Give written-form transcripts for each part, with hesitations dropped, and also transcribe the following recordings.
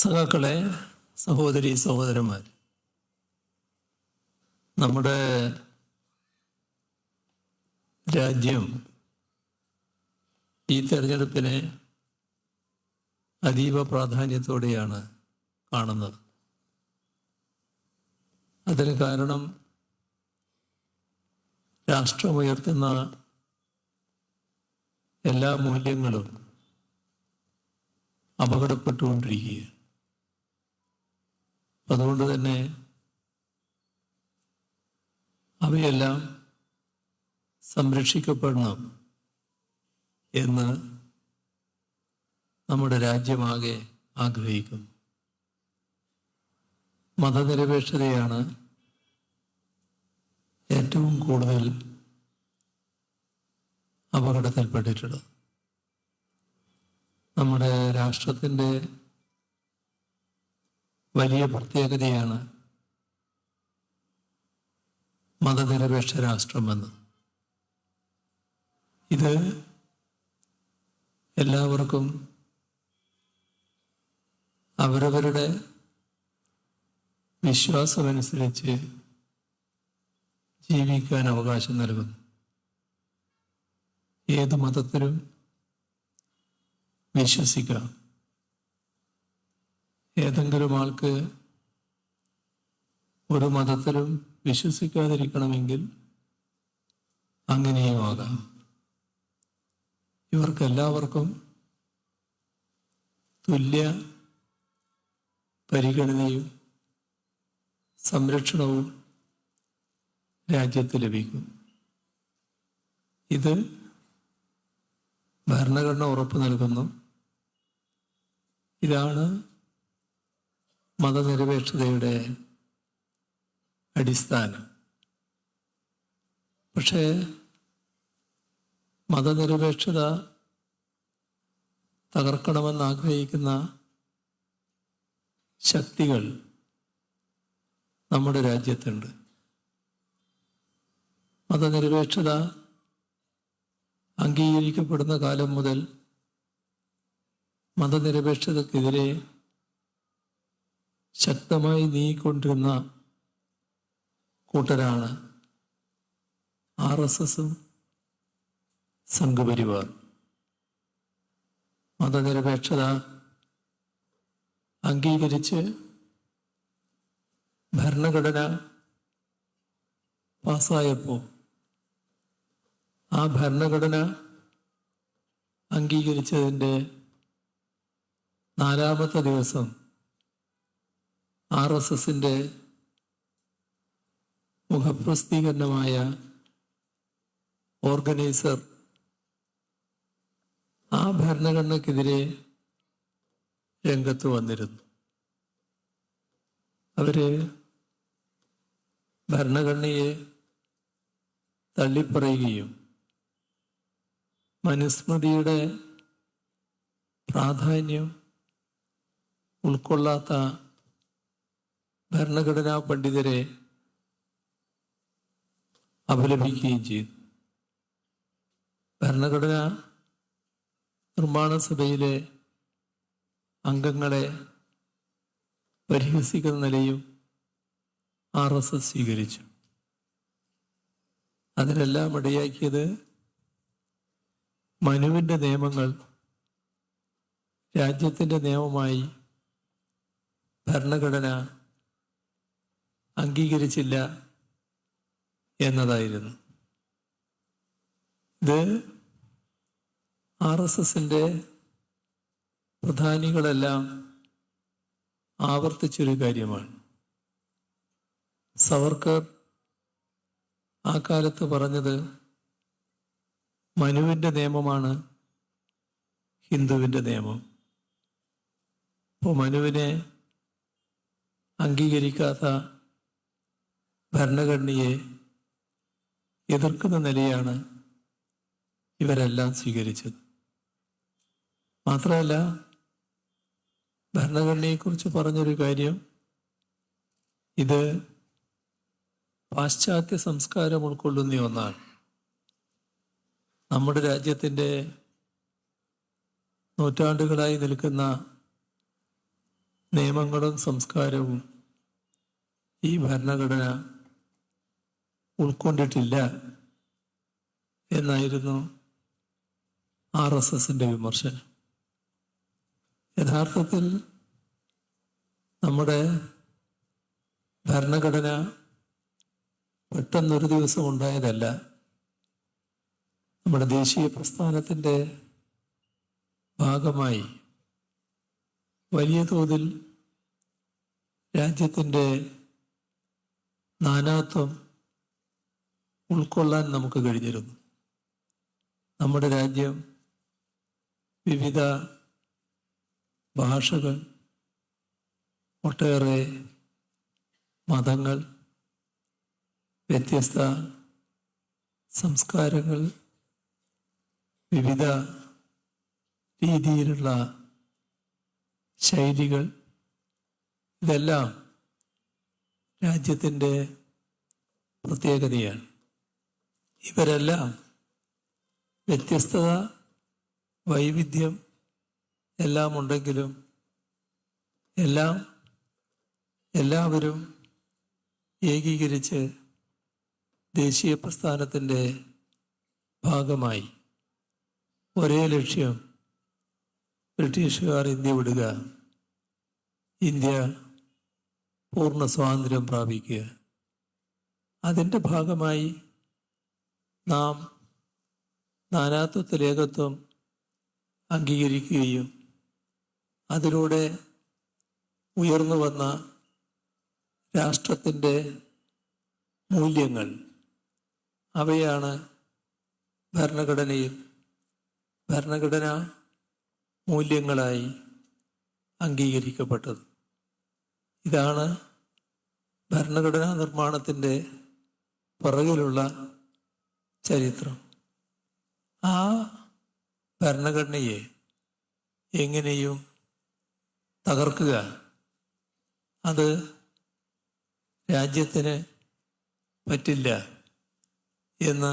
സഖാക്കളെ, സഹോദരി സഹോദരന്മാർ, നമ്മുടെ രാജ്യം ഈ തെരഞ്ഞെടുപ്പിനെ അതീവ പ്രാധാന്യത്തോടെയാണ് കാണുന്നത്. അതിന് കാരണം രാഷ്ട്രമുയർത്തുന്ന എല്ലാ മൂല്യങ്ങളും അപകടപ്പെട്ടുകൊണ്ടിരിക്കുകയാണ്. അതുകൊണ്ട് തന്നെ അവയെല്ലാം സംരക്ഷിക്കപ്പെടണം എന്ന് നമ്മുടെ രാജ്യമാകെ ആഗ്രഹിക്കുന്നു. മതനിരപേക്ഷതയാണ് ഏറ്റവും കൂടുതൽ അപകടത്തിൽപ്പെട്ടിട്ടുള്ളത്. നമ്മുടെ രാഷ്ട്രത്തിൻ്റെ വലിയ പ്രത്യേകതയാണ് മതനിരപേക്ഷ രാഷ്ട്രമെന്ന്. ഇത് എല്ലാവർക്കും അവരവരുടെ വിശ്വാസമനുസരിച്ച് ജീവിക്കാൻ അവകാശം നൽകുന്നു. ഏത് മതത്തിലും വിശ്വസിക്കാം. ഏതെങ്കിലും ആൾക്ക് ഒരു മതത്തിലും വിശ്വസിക്കാതിരിക്കണമെങ്കിൽ അങ്ങനെയും ആകാം. ഇവർക്കെല്ലാവർക്കും തുല്യ പരിഗണനയും സംരക്ഷണവും രാജ്യത്ത് ലഭിക്കും. ഇത് ഭരണഘടന ഉറപ്പു നൽകുന്നു. ഇതാണ് മതനിരപേക്ഷതയുടെ അടിസ്ഥാനം. പക്ഷേ മതനിരപേക്ഷത തകർക്കണമെന്ന് ആഗ്രഹിക്കുന്ന ശക്തികൾ നമ്മുടെ രാജ്യത്തുണ്ട്. മതനിരപേക്ഷത അംഗീകരിക്കപ്പെടുന്ന കാലം മുതൽ മതനിരപേക്ഷതക്കെതിരെ ശക്തമായി നീങ്ങിക്കൊണ്ടിരുന്ന കൂട്ടരാണ് RSSഉം സംഘപരിവാർ. മതനിരപേക്ഷത അംഗീകരിച്ച് ഭരണഘടന പാസ്സായപ്പോൾ ആ ഭരണഘടന അംഗീകരിച്ചതിൻ്റെ 4ാമത്തെ ദിവസം RSSന്റെ മുഖപ്രസിദ്ധീകരണമായ ഓർഗനൈസർ ആ ഭരണഘടനക്കെതിരെ രംഗത്ത് വന്നിരുന്നു. അവര് ഭരണഘടനയെ തള്ളിപ്പറയുകയും മനുസ്മൃതിയുടെ പ്രാധാന്യം ഉൾക്കൊള്ളാത്ത ഭരണഘടനാ പണ്ഡിതരെ അപലപിക്കുകയും ചെയ്തു. ഭരണഘടനാ നിർമ്മാണ സഭയിലെ അംഗങ്ങളെ പരിഹസിക്കുന്ന നിലയും RSS സ്വീകരിച്ചു. അതിനെല്ലാം ഇടയാക്കിയത് മനുവിൻ്റെ നിയമങ്ങൾ രാജ്യത്തിൻ്റെ നിയമമായി ഭരണഘടന അംഗീകരിച്ചില്ല എന്നതായിരുന്നു. ഇത് RSSന്റെ പ്രധാനികളെല്ലാം ആവർത്തിച്ചൊരു കാര്യമാണ്. സവർക്കർ ആ കാലത്ത് പറഞ്ഞത് മനുവിൻ്റെ നിയമമാണ് ഹിന്ദുവിൻ്റെ നിയമം. അപ്പോൾ മനുവിനെ അംഗീകരിക്കാത്ത ഭരണഘടനയെ എതിർക്കുന്ന നിലയാണ് ഇവരെല്ലാം സ്വീകരിച്ചത്. മാത്രമല്ല, ഭരണഘടനയെക്കുറിച്ച് പറഞ്ഞൊരു കാര്യം, ഇത് പാശ്ചാത്യ സംസ്കാരം ഉൾക്കൊള്ളുന്ന ഒന്നാണ്. നമ്മുടെ രാജ്യത്തിൻ്റെ നൂറ്റാണ്ടുകളായി നിൽക്കുന്ന നിയമങ്ങളും സംസ്കാരവും ഈ ഭരണഘടന ഉൾക്കൊണ്ടിട്ടില്ല എന്നായിരുന്നു RSSന്റെ വിമർശനം. യഥാർത്ഥത്തിൽ നമ്മുടെ ഭരണഘടന പെട്ടെന്നൊരു ദിവസം ഉണ്ടായതല്ല. നമ്മുടെ ദേശീയ പ്രസ്ഥാനത്തിൻ്റെ ഭാഗമായി വലിയ തോതിൽ രാജ്യത്തിൻ്റെ നാനാത്വം ഉൾക്കൊള്ളാൻ നമുക്ക് കഴിഞ്ഞിരുന്നു. നമ്മുടെ രാജ്യം വിവിധ ഭാഷകൾ, ഒട്ടേറെ മതങ്ങൾ, വ്യത്യസ്ത സംസ്കാരങ്ങൾ, വിവിധ രീതിയിലുള്ള ശൈലികൾ, ഇതെല്ലാം രാജ്യത്തിൻ്റെ പ്രത്യേകതയാണ്. ഇവരെല്ലാം വ്യത്യസ്തത, വൈവിധ്യം എല്ലാം ഉണ്ടെങ്കിലും എല്ലാവരും ഏകീകരിച്ച് ദേശീയ പ്രസ്ഥാനത്തിൻ്റെ ഭാഗമായി ഒരേ ലക്ഷ്യം, ബ്രിട്ടീഷുകാർ ഇന്ത്യ വിടുക, ഇന്ത്യ പൂർണ്ണ സ്വാതന്ത്ര്യം പ്രാപിക്കുക. അതിൻ്റെ ഭാഗമായി നാം നാനാത്വത്തിൽ ഏകത്വം അംഗീകരിക്കുകയും അതിലൂടെ ഉയർന്നു വന്ന രാഷ്ട്രത്തിൻ്റെ മൂല്യങ്ങൾ, അവയാണ് ഭരണഘടനാ മൂല്യങ്ങളായി അംഗീകരിക്കപ്പെട്ടത്. ഇതാണ് ഭരണഘടനാ നിർമ്മാണത്തിൻ്റെ പുറകിലുള്ള ചരിത്രം. ആ ഭരണഘടനയെ എങ്ങനെയും തകർക്കുക, അത് രാജ്യത്തിന് പറ്റില്ല എന്ന്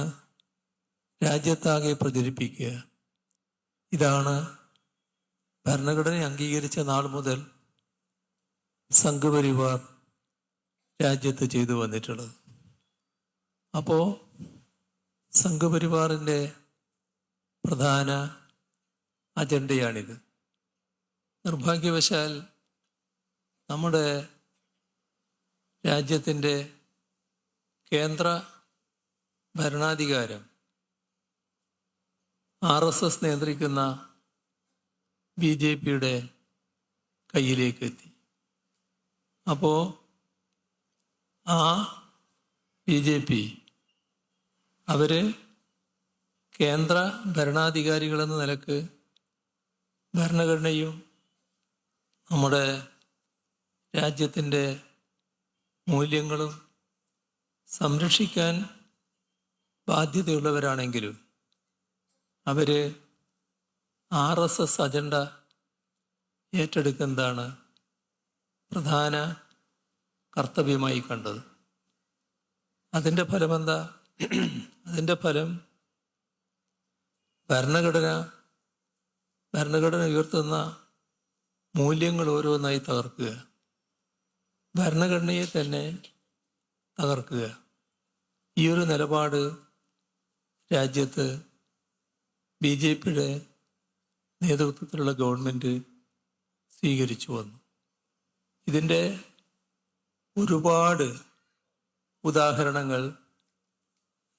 രാജ്യത്താകെ പ്രചരിപ്പിക്കുക, ഇതാണ് ഭരണഘടന അംഗീകരിച്ച നാൾ മുതൽ സംഘപരിവാർ രാജ്യത്ത് ചെയ്തു വന്നിട്ടുള്ളത്. അപ്പോൾ സംഘപരിവാറിൻ്റെ പ്രധാന അജണ്ടയാണിത്. നിർഭാഗ്യവശാൽ നമ്മുടെ രാജ്യത്തിൻ്റെ കേന്ദ്ര ഭരണാധികാരം RSS നിയന്ത്രിക്കുന്ന BJPയുടെ കയ്യിലേക്ക് എത്തി. അപ്പോൾ ആ BJP അവർ കേന്ദ്ര ഭരണാധികാരികളെന്ന നിലക്ക് ഭരണഘടനയും നമ്മുടെ രാജ്യത്തിൻ്റെ മൂല്യങ്ങളും സംരക്ഷിക്കാൻ ബാധ്യതയുള്ളവരാണെങ്കിലും അവർ RSS അജണ്ട ഏറ്റെടുക്കുന്നതാണ് പ്രധാന കർത്തവ്യമായി കണ്ടത്. അതിൻ്റെ ഫലമെന്താ? അതിൻ്റെ ഫലം ഭരണഘടന ഉയർത്തുന്ന മൂല്യങ്ങൾ ഓരോന്നായി തകർക്കുക, ഭരണഘടനയെ തന്നെ തകർക്കുക. ഈ ഒരു നിലപാട് രാജ്യത്ത് BJPയുടെ നേതൃത്വത്തിലുള്ള ഗവൺമെൻറ് സ്വീകരിച്ചു വന്നു. ഇതിൻ്റെ ഒരുപാട് ഉദാഹരണങ്ങൾ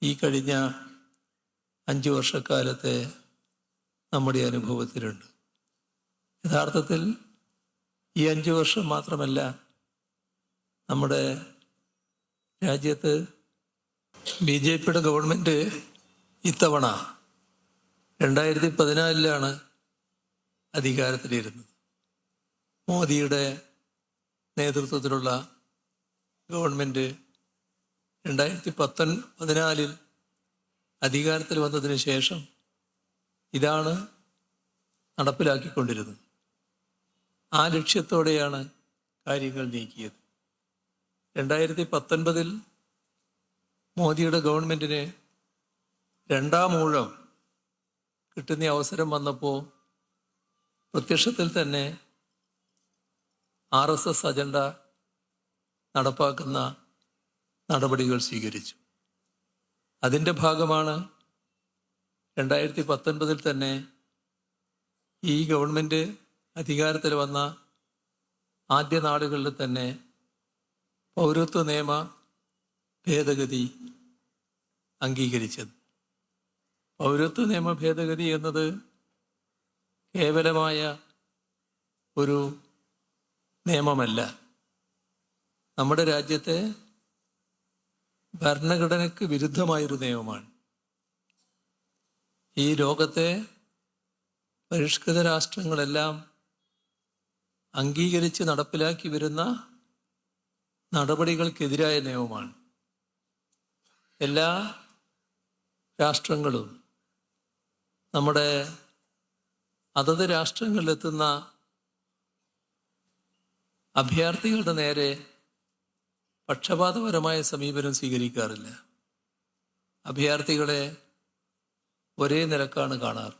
ഈ കഴിഞ്ഞ 5 വർഷക്കാലത്തെ നമ്മുടെ അനുഭവത്തിലുണ്ട്. യഥാർത്ഥത്തിൽ ഈ 5 വർഷം മാത്രമല്ല, നമ്മുടെ രാജ്യത്ത് BJPയുടെ ഗവൺമെൻറ് ഇത്തവണ 2014 അധികാരത്തിലിരുന്നത്. മോദിയുടെ നേതൃത്വത്തിലുള്ള ഗവൺമെൻറ് 2014 അധികാരത്തിൽ വന്നതിന് ശേഷം ഇതാണ് നടപ്പിലാക്കിക്കൊണ്ടിരുന്നത്. ആ ലക്ഷ്യത്തോടെയാണ് കാര്യങ്ങൾ നീക്കിയത്. 2019 മോദിയുടെ ഗവൺമെൻറ്റിന് 2ാം ഊഴം കിട്ടുന്ന അവസരം വന്നപ്പോൾ പ്രത്യക്ഷത്തിൽ തന്നെ RSS അജണ്ട നടപ്പാക്കുന്ന നടപടികൾ സ്വീകരിച്ചു. അതിൻ്റെ ഭാഗമാണ് 2019 തന്നെ ഈ ഗവൺമെൻറ് അധികാരത്തിൽ വന്ന ആദ്യ നാളുകളിൽ തന്നെ പൗരത്വ നിയമ ഭേദഗതി അംഗീകരിച്ചത്. പൗരത്വ നിയമ ഭേദഗതി എന്നത് കേവലമായ ഒരു നിയമമല്ല, നമ്മുടെ രാജ്യത്തെ ഭരണഘടനയ്ക്ക് വിരുദ്ധമായൊരു നിയമമാണ്. ഈ ലോകത്തെ പരിഷ്കൃത രാഷ്ട്രങ്ങളെല്ലാം അംഗീകരിച്ച് നടപ്പിലാക്കി വരുന്ന നടപടികൾക്കെതിരായ നിയമമാണ്. എല്ലാ രാഷ്ട്രങ്ങളും നമ്മുടെ അതത് രാഷ്ട്രങ്ങളിലെത്തുന്ന അഭയാർത്ഥികളുടെ നേരെ പക്ഷപാതപരമായ സമീപനം സ്വീകരിക്കാറില്ല. അഭയാർത്ഥികളെ ഒരേ നിലക്കാണ് കാണാറ്.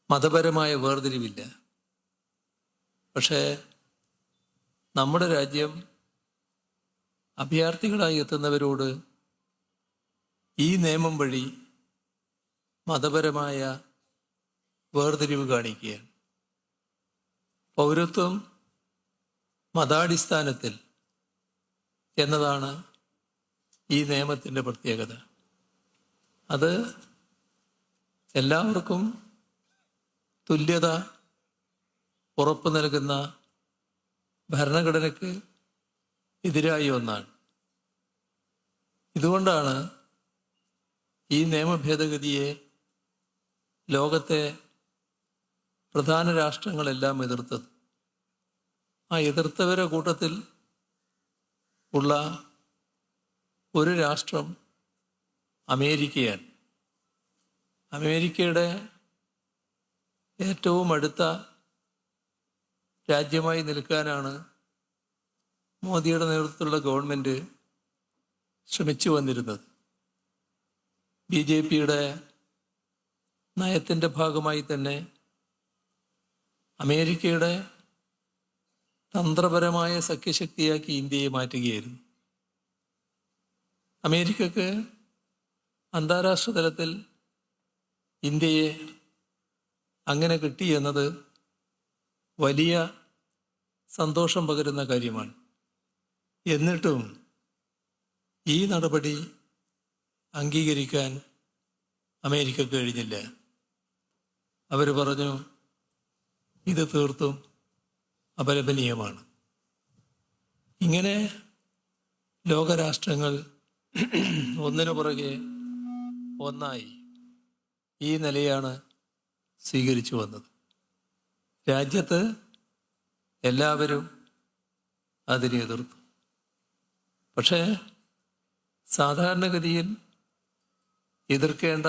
മതപരമായ വേർതിരിവില്ല. പക്ഷേ നമ്മുടെ രാജ്യം അഭയാർത്ഥികളായി എത്തുന്നവരോട് ഈ നിയമം വഴി മതപരമായ വേർതിരിവ് കാണിക്കുകയാണ്. പൗരത്വം മതാടിസ്ഥാനത്തിൽ എന്നതാണ് ഈ നിയമത്തിൻ്റെ പ്രത്യേകത. അത് എല്ലാവർക്കും തുല്യത ഉറപ്പു നൽകുന്ന ഭരണഘടനയ്ക്ക് എതിരായ ഒന്നാണ്. ഇതുകൊണ്ടാണ് ഈ നിയമ ഭേദഗതിയെ ലോകത്തെ പ്രധാന രാഷ്ട്രങ്ങളെല്ലാം എതിർത്തത്. ആ എതിർത്തവരുടെ കൂട്ടത്തിൽ ഉള്ള ഒരു രാഷ്ട്രം അമേരിക്കയാണ്. അമേരിക്കയുടെ ഏറ്റവും അടുത്ത രാജ്യമായി നിൽക്കാനാണ് മോദിയുടെ നേതൃത്വത്തിലുള്ള ഗവൺമെൻറ് ശ്രമിച്ചു വന്നിരുന്നത്. BJPയുടെ നയത്തിൻ്റെ ഭാഗമായി തന്നെ അമേരിക്കയുടെ തന്ത്രപരമായ സഖ്യശക്തിയാക്കി ഇന്ത്യയെ മാറ്റുകയായിരുന്നു. അമേരിക്കക്ക് അന്താരാഷ്ട്ര തലത്തിൽ ഇന്ത്യയെ അങ്ങനെ കിട്ടി എന്നത് വലിയ സന്തോഷം പകരുന്ന കാര്യമാണ്. എന്നിട്ടും ഈ നടപടി അംഗീകരിക്കാൻ അമേരിക്കക്ക് കഴിഞ്ഞില്ല. അവർ പറഞ്ഞു, ഇത് തീർത്തും അപലപനീയമാണ്. ഇങ്ങനെ ലോകരാഷ്ട്രങ്ങൾ ഒന്നിനു പുറകെ ഒന്നായി ഈ നിലയാണ് സ്വീകരിച്ചു വന്നത്. രാജ്യത്ത് എല്ലാവരും അതിനെ എതിർത്തു. പക്ഷേ സാധാരണഗതിയിൽ എതിർക്കേണ്ട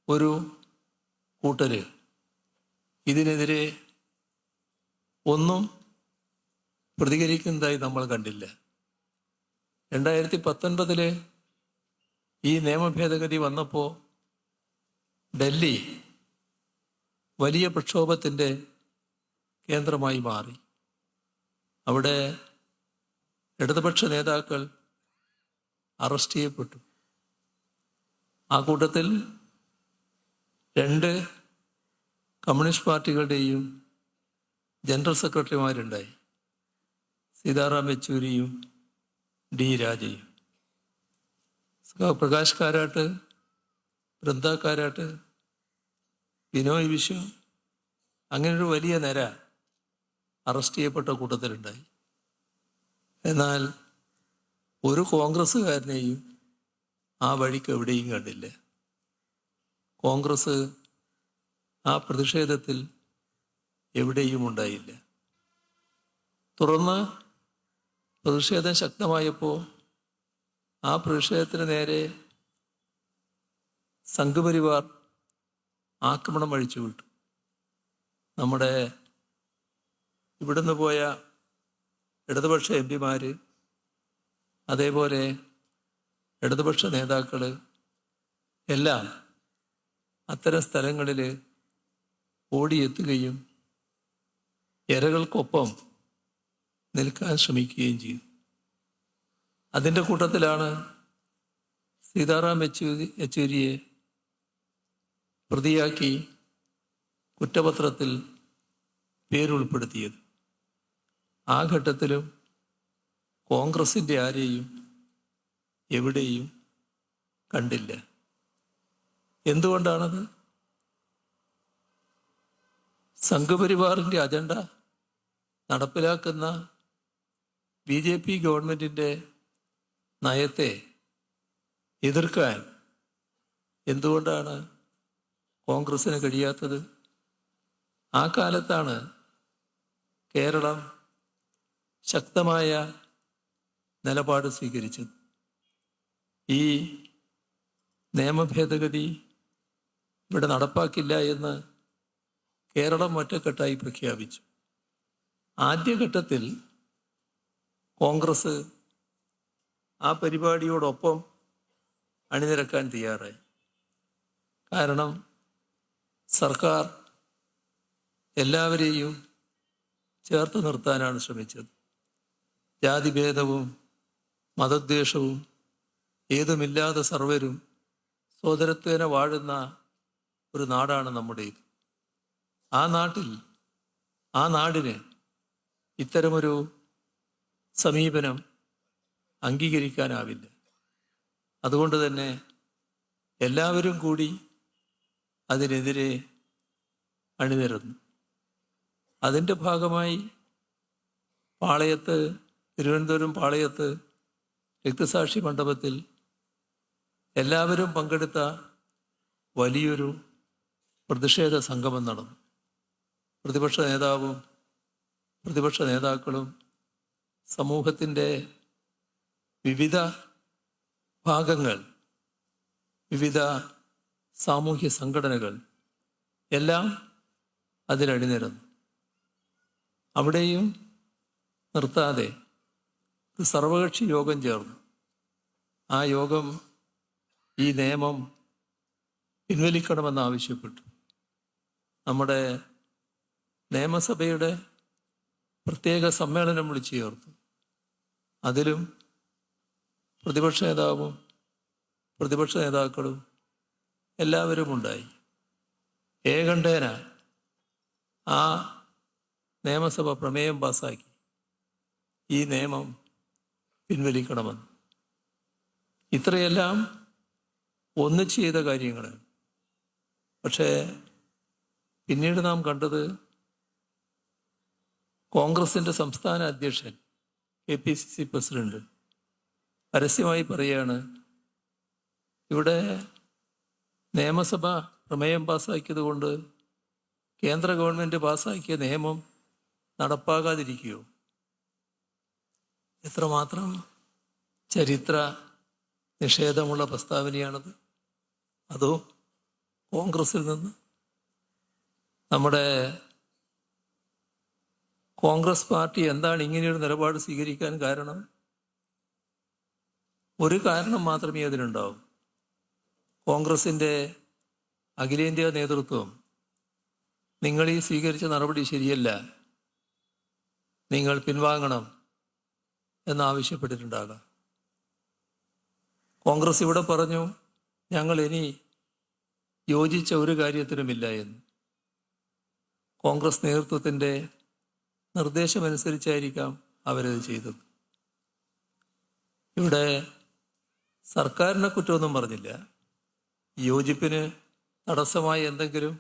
ഒരു കൂട്ടര് ഇതിനെതിരെ ഒന്നും പ്രതികരിക്കുന്നതായി നമ്മൾ കണ്ടില്ല. 2019 ഈ നിയമ ഭേദഗതി വന്നപ്പോൾ ഡൽഹി വലിയ പ്രക്ഷോഭത്തിൻ്റെ കേന്ദ്രമായി മാറി. അവിടെ ഇടതുപക്ഷ നേതാക്കൾ അറസ്റ്റ് ചെയ്യപ്പെട്ടു. ആ കൂട്ടത്തിൽ 2 കമ്മ്യൂണിസ്റ്റ് പാർട്ടികളുടെയും ജനറൽ സെക്രട്ടറിമാരുണ്ടായി, സീതാറാം യെച്ചൂരിയും D രാജയും. പ്രകാശ് കാരാട്ട്, ബൃന്ദ കാരാട്ട്, ബിനോയ് വിശ്വം, അങ്ങനൊരു വലിയ നിര അറസ്റ്റ് ചെയ്യപ്പെട്ട കൂട്ടത്തിലുണ്ടായി. എന്നാൽ ഒരു കോൺഗ്രസ്സുകാരനെയും ആ വഴിക്ക് എവിടെയും കണ്ടില്ല. കോൺഗ്രസ് ആ പ്രതിഷേധത്തിൽ എവിടെയും ഉണ്ടായില്ല. തുടർന്ന് പ്രതിഷേധം ശക്തമായപ്പോൾ ആ പ്രതിഷേധത്തിന് നേരെ സംഘപരിവാർ ആക്രമണം അഴിച്ചുവിട്ടു. നമ്മുടെ ഇവിടുന്ന് പോയ ഇടതുപക്ഷ MP-മാർ, അതേപോലെ ഇടതുപക്ഷ നേതാക്കൾ എല്ലാം അത്തരം സ്ഥലങ്ങളിൽ ഓടിയെത്തുകയും ഇരകൾക്കൊപ്പം നിൽക്കാൻ ശ്രമിക്കുകയും ചെയ്തു. അതിൻ്റെ കൂട്ടത്തിലാണ് സീതാറാം യെച്ചൂരിയെ പ്രതിയാക്കി കുറ്റപത്രത്തിൽ പേരുൾപ്പെടുത്തിയത്. ആ ഘട്ടത്തിലും കോൺഗ്രസിൻ്റെ ആരെയും എവിടെയും കണ്ടില്ല. എന്തുകൊണ്ടാണത്? സംഘപരിവാറിൻ്റെ അജണ്ട നടപ്പിലാക്കുന്ന BJP ഗവൺമെൻറ്റിൻ്റെ നയത്തെ എതിർക്കാൻ എന്തുകൊണ്ടാണ് കോൺഗ്രസ്സിന് കഴിയാത്തത്? ആ കാലത്താണ് കേരളം ശക്തമായ നിലപാട് സ്വീകരിച്ചത്. ഈ നിയമഭേദഗതി ഇവിടെ നടപ്പാക്കില്ല എന്ന് കേരളം ഒറ്റക്കെട്ടായി പ്രഖ്യാപിച്ചു. ആദ്യഘട്ടത്തിൽ കോൺഗ്രസ് ആ പരിപാടിയോടൊപ്പം അണിനിരക്കാൻ തയ്യാറായി. കാരണം സർക്കാർ എല്ലാവരെയും ചേർത്ത് നിർത്താനാണ് ശ്രമിച്ചത്. ജാതിഭേദവും മതദ്വേഷവും ഏതുമില്ലാതെ സർവരും സോദരത്വേന വാഴുന്ന ഒരു നാടാണ് നമ്മുടേത്. ആ നാടിന് ഇത്തരമൊരു സമീപനം അംഗീകരിക്കാനാവില്ല. അതുകൊണ്ട് തന്നെ എല്ലാവരും കൂടി അതിനെതിരെ അണിനിരന്നു. അതിൻ്റെ ഭാഗമായി തിരുവനന്തപുരം പാളയത്ത് രക്തസാക്ഷി മണ്ഡപത്തിൽ എല്ലാവരും പങ്കെടുത്ത വലിയൊരു പ്രതിഷേധ സംഗമം നടന്നു. പ്രതിപക്ഷ നേതാക്കളും സമൂഹത്തിൻ്റെ വിവിധ ഭാഗങ്ങൾ, വിവിധ സാമൂഹ്യ സംഘടനകൾ എല്ലാം അതിലണിനിരന്നു. അവിടെയും നിർത്താതെ ഒരു സർവകക്ഷി യോഗം ചേർന്നു. ആ യോഗം ഈ നിയമം പിൻവലിക്കണമെന്നാവശ്യപ്പെട്ടു. നമ്മുടെ നിയമസഭയുടെ പ്രത്യേക സമ്മേളനം വിളിച്ചു ചേർത്തു. അതിലും പ്രതിപക്ഷ നേതാക്കളും എല്ലാവരും ഉണ്ടായി. ഏകണ്ഠേന ആ നിയമസഭ പ്രമേയം പാസാക്കി ഈ നിയമം പിൻവലിക്കണമെന്ന്. ഇത്രയെല്ലാം ഒന്നിച്ച് ചെയ്ത കാര്യങ്ങളാണ്. പക്ഷേ പിന്നീട് നാം കണ്ടത് കോൺഗ്രസിൻ്റെ സംസ്ഥാന അധ്യക്ഷൻ KPCC പ്രസിഡന്റ് പരസ്യമായി പറയുകയാണ്, ഇവിടെ നിയമസഭ പ്രമേയം പാസ്സാക്കിയത് കൊണ്ട് കേന്ദ്ര ഗവൺമെൻറ് പാസ്സാക്കിയ നിയമം നടപ്പാകാതിരിക്കുകയോ? എത്രമാത്രം ചരിത്ര നിഷേധമുള്ള പ്രസ്താവനയാണത്! അതോ കോൺഗ്രസിൽ നിന്ന്? നമ്മുടെ കോൺഗ്രസ് പാർട്ടി എന്താണ് ഇങ്ങനെയൊരു നിലപാട് സ്വീകരിക്കാൻ കാരണം? ഒരു കാരണം മാത്രമേ അതിനുണ്ടാവൂ. കോൺഗ്രസിൻ്റെ അഖിലേന്ത്യാ നേതൃത്വം നിങ്ങൾ ഈ സ്വീകരിച്ച നടപടി ശരിയല്ല, നിങ്ങൾ പിൻവാങ്ങണം എന്നാവശ്യപ്പെട്ടിട്ടുണ്ടാകാം. കോൺഗ്രസ് ഇവിടെ പറഞ്ഞു, ഞങ്ങൾ ഇനി യോജിച്ച ഒരു കാര്യത്തിനുമില്ല എന്ന്. കോൺഗ്രസ് നേതൃത്വത്തിൻ്റെ നിർദ്ദേശമനുസരിച്ചായിരിക്കാം അവരത് ചെയ്തത്. ഇവിടെ സർക്കാരിനെ കുറ്റമൊന്നും പറഞ്ഞില്ല. യോജിപ്പിന് തടസ്സമായി എന്തെങ്കിലും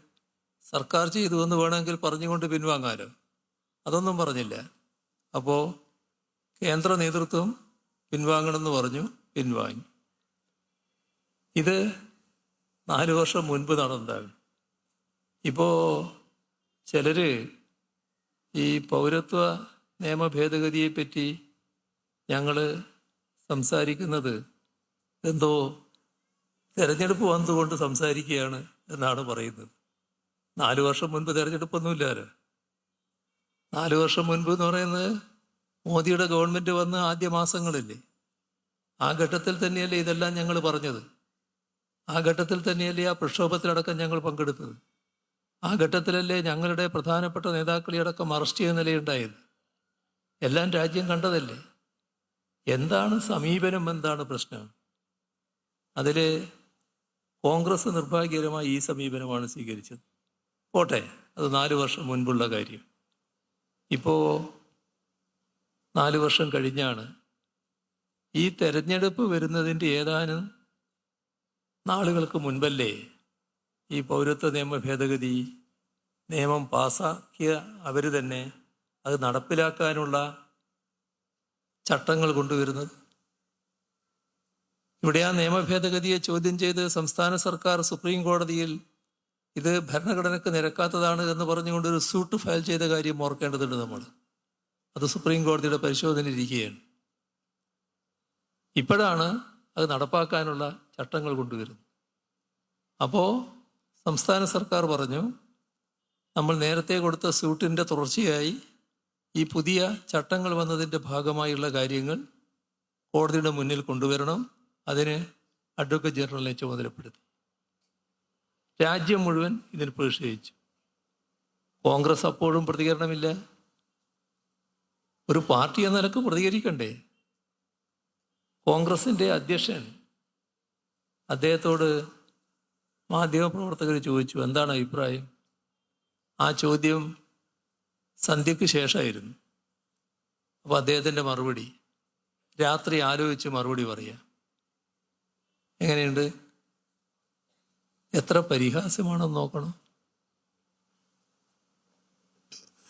സർക്കാർ ചെയ്തു എന്ന് വേണമെങ്കിൽ പറഞ്ഞുകൊണ്ട് പിൻവാങ്ങാലോ. അതൊന്നും പറഞ്ഞില്ല. അപ്പോൾ കേന്ദ്ര നേതൃത്വം പിൻവാങ്ങണമെന്ന് പറഞ്ഞു, പിൻവാങ്ങി. ഇത് 4 വർഷം മുൻപ് നടന്നതാണ്. ഇപ്പോൾ ചിലർ ഈ പൗരത്വ നിയമ ഭേദഗതിയെപ്പറ്റി ഞങ്ങൾ സംസാരിക്കുന്നത് എന്തോ തെരഞ്ഞെടുപ്പ് വന്നുകൊണ്ട് സംസാരിക്കുകയാണ് എന്നാണ് പറയുന്നത്. 4 വർഷം മുൻപ് തെരഞ്ഞെടുപ്പൊന്നുമില്ലല്ലോ. 4 വർഷം മുൻപ് എന്ന് പറയുന്നത് മോദിയുടെ ഗവൺമെൻറ് വന്ന് ആദ്യ മാസങ്ങളില്ലേ? ആ ഘട്ടത്തിൽ തന്നെയല്ലേ ഇതെല്ലാം ഞങ്ങൾ പറഞ്ഞത്? ആ ഘട്ടത്തിൽ തന്നെയല്ലേ ആ പ്രക്ഷോഭത്തിലടക്കം ഞങ്ങൾ പങ്കെടുത്തത്? ആ ഘട്ടത്തിലല്ലേ ഞങ്ങളുടെ പ്രധാനപ്പെട്ട നേതാക്കളെ അടക്കം അറസ്റ്റ് ചെയ്യുന്ന നിലയുണ്ടായത്. എല്ലാം രാജ്യം കണ്ടതല്ലേ. എന്താണ് സമീപനം, എന്താണ് പ്രശ്നം? അതിൽ കോൺഗ്രസ് നിർഭാഗ്യകരമായി ഈ സമീപനമാണ് സ്വീകരിച്ചത്. പോട്ടെ, അത് 4 വർഷം മുൻപുള്ള കാര്യം. ഇപ്പോൾ 4 വർഷം കഴിഞ്ഞാണ്. ഈ തെരഞ്ഞെടുപ്പ് വരുന്നതിൻ്റെ ഏതാനും നാളുകൾക്ക് മുൻപല്ലേ ഈ പൗരത്വ നിയമ ഭേദഗതി നിയമം പാസാക്കിയ അവർ തന്നെ അത് നടപ്പിലാക്കാനുള്ള ചട്ടങ്ങൾ കൊണ്ടുവരുന്നത്. ഇവിടെ ആ നിയമ ഭേദഗതിയെ ചോദ്യം ചെയ്ത് സംസ്ഥാന സർക്കാർ സുപ്രീം കോടതിയിൽ ഇത് ഭരണഘടനയ്ക്ക് നിരക്കാത്തതാണ് എന്ന് പറഞ്ഞുകൊണ്ടൊരു സൂട്ട് ഫയൽ ചെയ്ത കാര്യം ഓർക്കേണ്ടതുണ്ട് നമ്മൾ. അത് സുപ്രീം കോടതിയുടെ പരിശോധനയിലിരിക്കുകയാണ്. ഇപ്പോഴാണ് അത് നടപ്പാക്കാനുള്ള ചട്ടങ്ങൾ കൊണ്ടുവരുന്നത്. അപ്പോൾ സംസ്ഥാന സർക്കാർ പറഞ്ഞു, നമ്മൾ നേരത്തെ കൊടുത്ത സ്യൂട്ടിൻ്റെ തുടർച്ചയായി ഈ പുതിയ ചട്ടങ്ങൾ വന്നതിൻ്റെ ഭാഗമായുള്ള കാര്യങ്ങൾ കോടതിയുടെ മുന്നിൽ കൊണ്ടുവരണം. അതിന് അഡ്വക്കേറ്റ് ജനറലിനെ ചുമതലപ്പെടുത്തി. രാജ്യം മുഴുവൻ ഇതിന് പ്രതിഷേധിച്ചു. കോൺഗ്രസ് അപ്പോഴും പ്രതികരണമില്ല. ഒരു പാർട്ടി എന്ന നിലക്ക് പ്രതികരിക്കണ്ടേ? കോൺഗ്രസിൻ്റെ അധ്യക്ഷൻ അദ്ദേഹത്തോട് മാധ്യമപ്രവർത്തകർ ചോദിച്ചു, എന്താണ് അഭിപ്രായം? ആ ചോദ്യം സന്ധ്യയ്ക്ക് ശേഷമായിരുന്നു. അപ്പോൾ അദ്ദേഹത്തിൻ്റെ മറുപടി, രാത്രി ആലോചിച്ച് മറുപടി പറയാം. എങ്ങനെയുണ്ട്? എത്ര പരിഹാസ്യമാണെന്ന് നോക്കണം.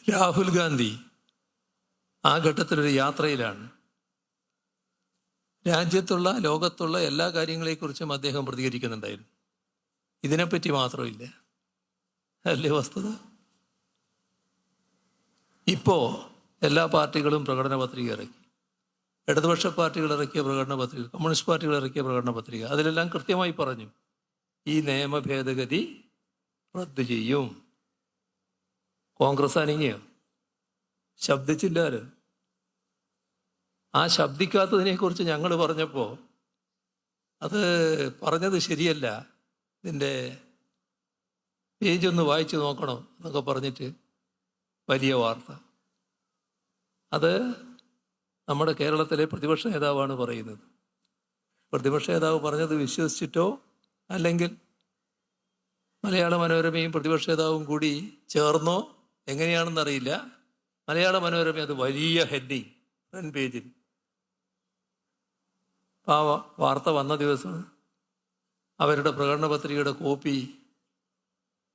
രാഹുൽ ഗാന്ധി ആ ഘട്ടത്തിലൊരു യാത്രയിലാണ്. രാജ്യത്തുള്ള ലോകത്തുള്ള എല്ലാ കാര്യങ്ങളെക്കുറിച്ചും അദ്ദേഹം പ്രതികരിക്കുന്നുണ്ടായിരുന്നു. ഇതിനെപ്പറ്റി മാത്രമില്ല. അല്ലേ വസ്തുത? ഇപ്പോൾ എല്ലാ പാർട്ടികളും പ്രകടന പത്രിക ഇറക്കി. ഇടതുപക്ഷ പാർട്ടികൾ ഇറക്കിയ പ്രകടന പത്രിക, കമ്മ്യൂണിസ്റ്റ് പാർട്ടികൾ ഇറക്കിയ പ്രകടന പത്രിക, അതിലെല്ലാം കൃത്യമായി പറഞ്ഞു ഈ നിയമ ഭേദഗതി റദ്ദു ചെയ്യും. കോൺഗ്രസ് അനങ്ങിയോ? ശബ്ദിച്ചില്ലാലോ. ആ ശബ്ദിക്കാത്തതിനെക്കുറിച്ച് ഞങ്ങൾ പറഞ്ഞപ്പോൾ അത് പറഞ്ഞത് ശരിയല്ല, ഇതിൻ്റെ പേജൊന്ന് വായിച്ചു നോക്കണം എന്നൊക്കെ പറഞ്ഞിട്ട് വലിയ വാർത്ത. അത് നമ്മുടെ കേരളത്തിലെ പ്രതിപക്ഷ നേതാവാണ് പറയുന്നത്. പ്രതിപക്ഷ നേതാവ് പറഞ്ഞത് വിശ്വസിച്ചിട്ടോ അല്ലെങ്കിൽ മലയാള മനോരമയും പ്രതിപക്ഷ നേതാവും കൂടി ചേർന്നോ എങ്ങനെയാണെന്നറിയില്ല, മലയാള മനോരമ അത് വലിയ ഹെഡിങ് ഫ്രണ്ട് പേജിൽ. ആ വാർത്ത വന്ന ദിവസം അവരുടെ പ്രകടന പത്രികയുടെ കോപ്പി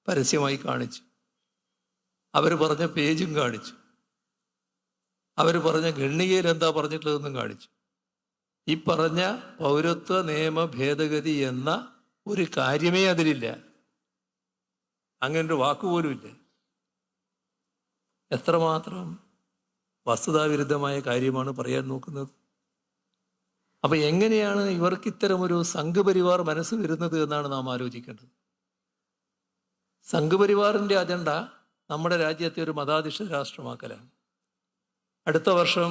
പരസ്യമായി കാണിച്ചു. അവർ പറഞ്ഞ പേജും കാണിച്ചു. അവർ പറഞ്ഞ ഖണ്ഡികയിൽ എന്താ പറഞ്ഞിട്ടുള്ളതെന്നും കാണിച്ചു. ഈ പറഞ്ഞ പൗരത്വ നിയമ ഭേദഗതി എന്ന ഒരു കാര്യമേ അതിലില്ല. അങ്ങനൊരു വാക്കുപോലുമില്ല. എത്രമാത്രം വസ്തുതാവിരുദ്ധമായ കാര്യമാണ് പറയാൻ നോക്കുന്നത്. അപ്പം എങ്ങനെയാണ് ഇവർക്ക് ഇത്തരമൊരു സംഘപരിവാർ മനസ്സ് വരുന്നത് എന്നാണ് നാം ആലോചിക്കേണ്ടത്. സംഘപരിവാറിൻ്റെ അജണ്ട നമ്മുടെ രാജ്യത്തെ ഒരു മതാധിഷ്ഠിത രാഷ്ട്രമാക്കലാണ്. അടുത്ത വർഷം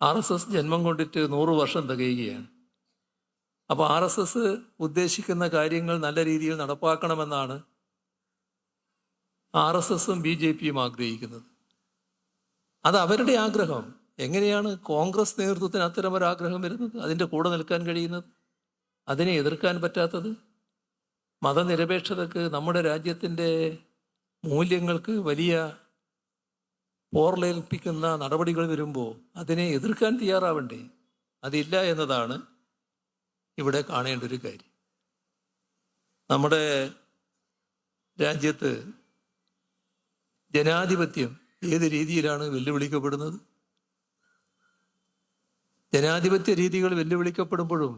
RSS ജന്മം കൊണ്ടിട്ട് 100 വർഷം തികയുകയാണ്. അപ്പോൾ RSS ഉദ്ദേശിക്കുന്ന കാര്യങ്ങൾ നല്ല രീതിയിൽ നടപ്പാക്കണമെന്നാണ് RSSും BJPയും ആഗ്രഹിക്കുന്നത്. അത് അവരുടെ ആഗ്രഹം. എങ്ങനെയാണ് കോൺഗ്രസ് നേതൃത്വത്തിന് അത്തരമൊരാഗ്രഹം വരുന്നത്, അതിൻ്റെ കൂടെ നിൽക്കാൻ കഴിയുന്നത്, അതിനെ എതിർക്കാൻ പറ്റാത്തത്? മതനിരപേക്ഷതക്ക്, നമ്മുടെ രാജ്യത്തിൻ്റെ മൂല്യങ്ങൾക്ക് വലിയ പോർലേൽപ്പിക്കുന്ന നടപടികൾ വരുമ്പോൾ അതിനെ എതിർക്കാൻ തയ്യാറാവണ്ടേ? അതില്ല എന്നതാണ് ഇവിടെ കാണേണ്ട ഒരു കാര്യം. നമ്മുടെ രാജ്യത്ത് ജനാധിപത്യം ഏത് രീതിയിലാണ് വെല്ലുവിളിക്കപ്പെടുന്നത്? ജനാധിപത്യ രീതികൾ വെല്ലുവിളിക്കപ്പെടുമ്പോഴും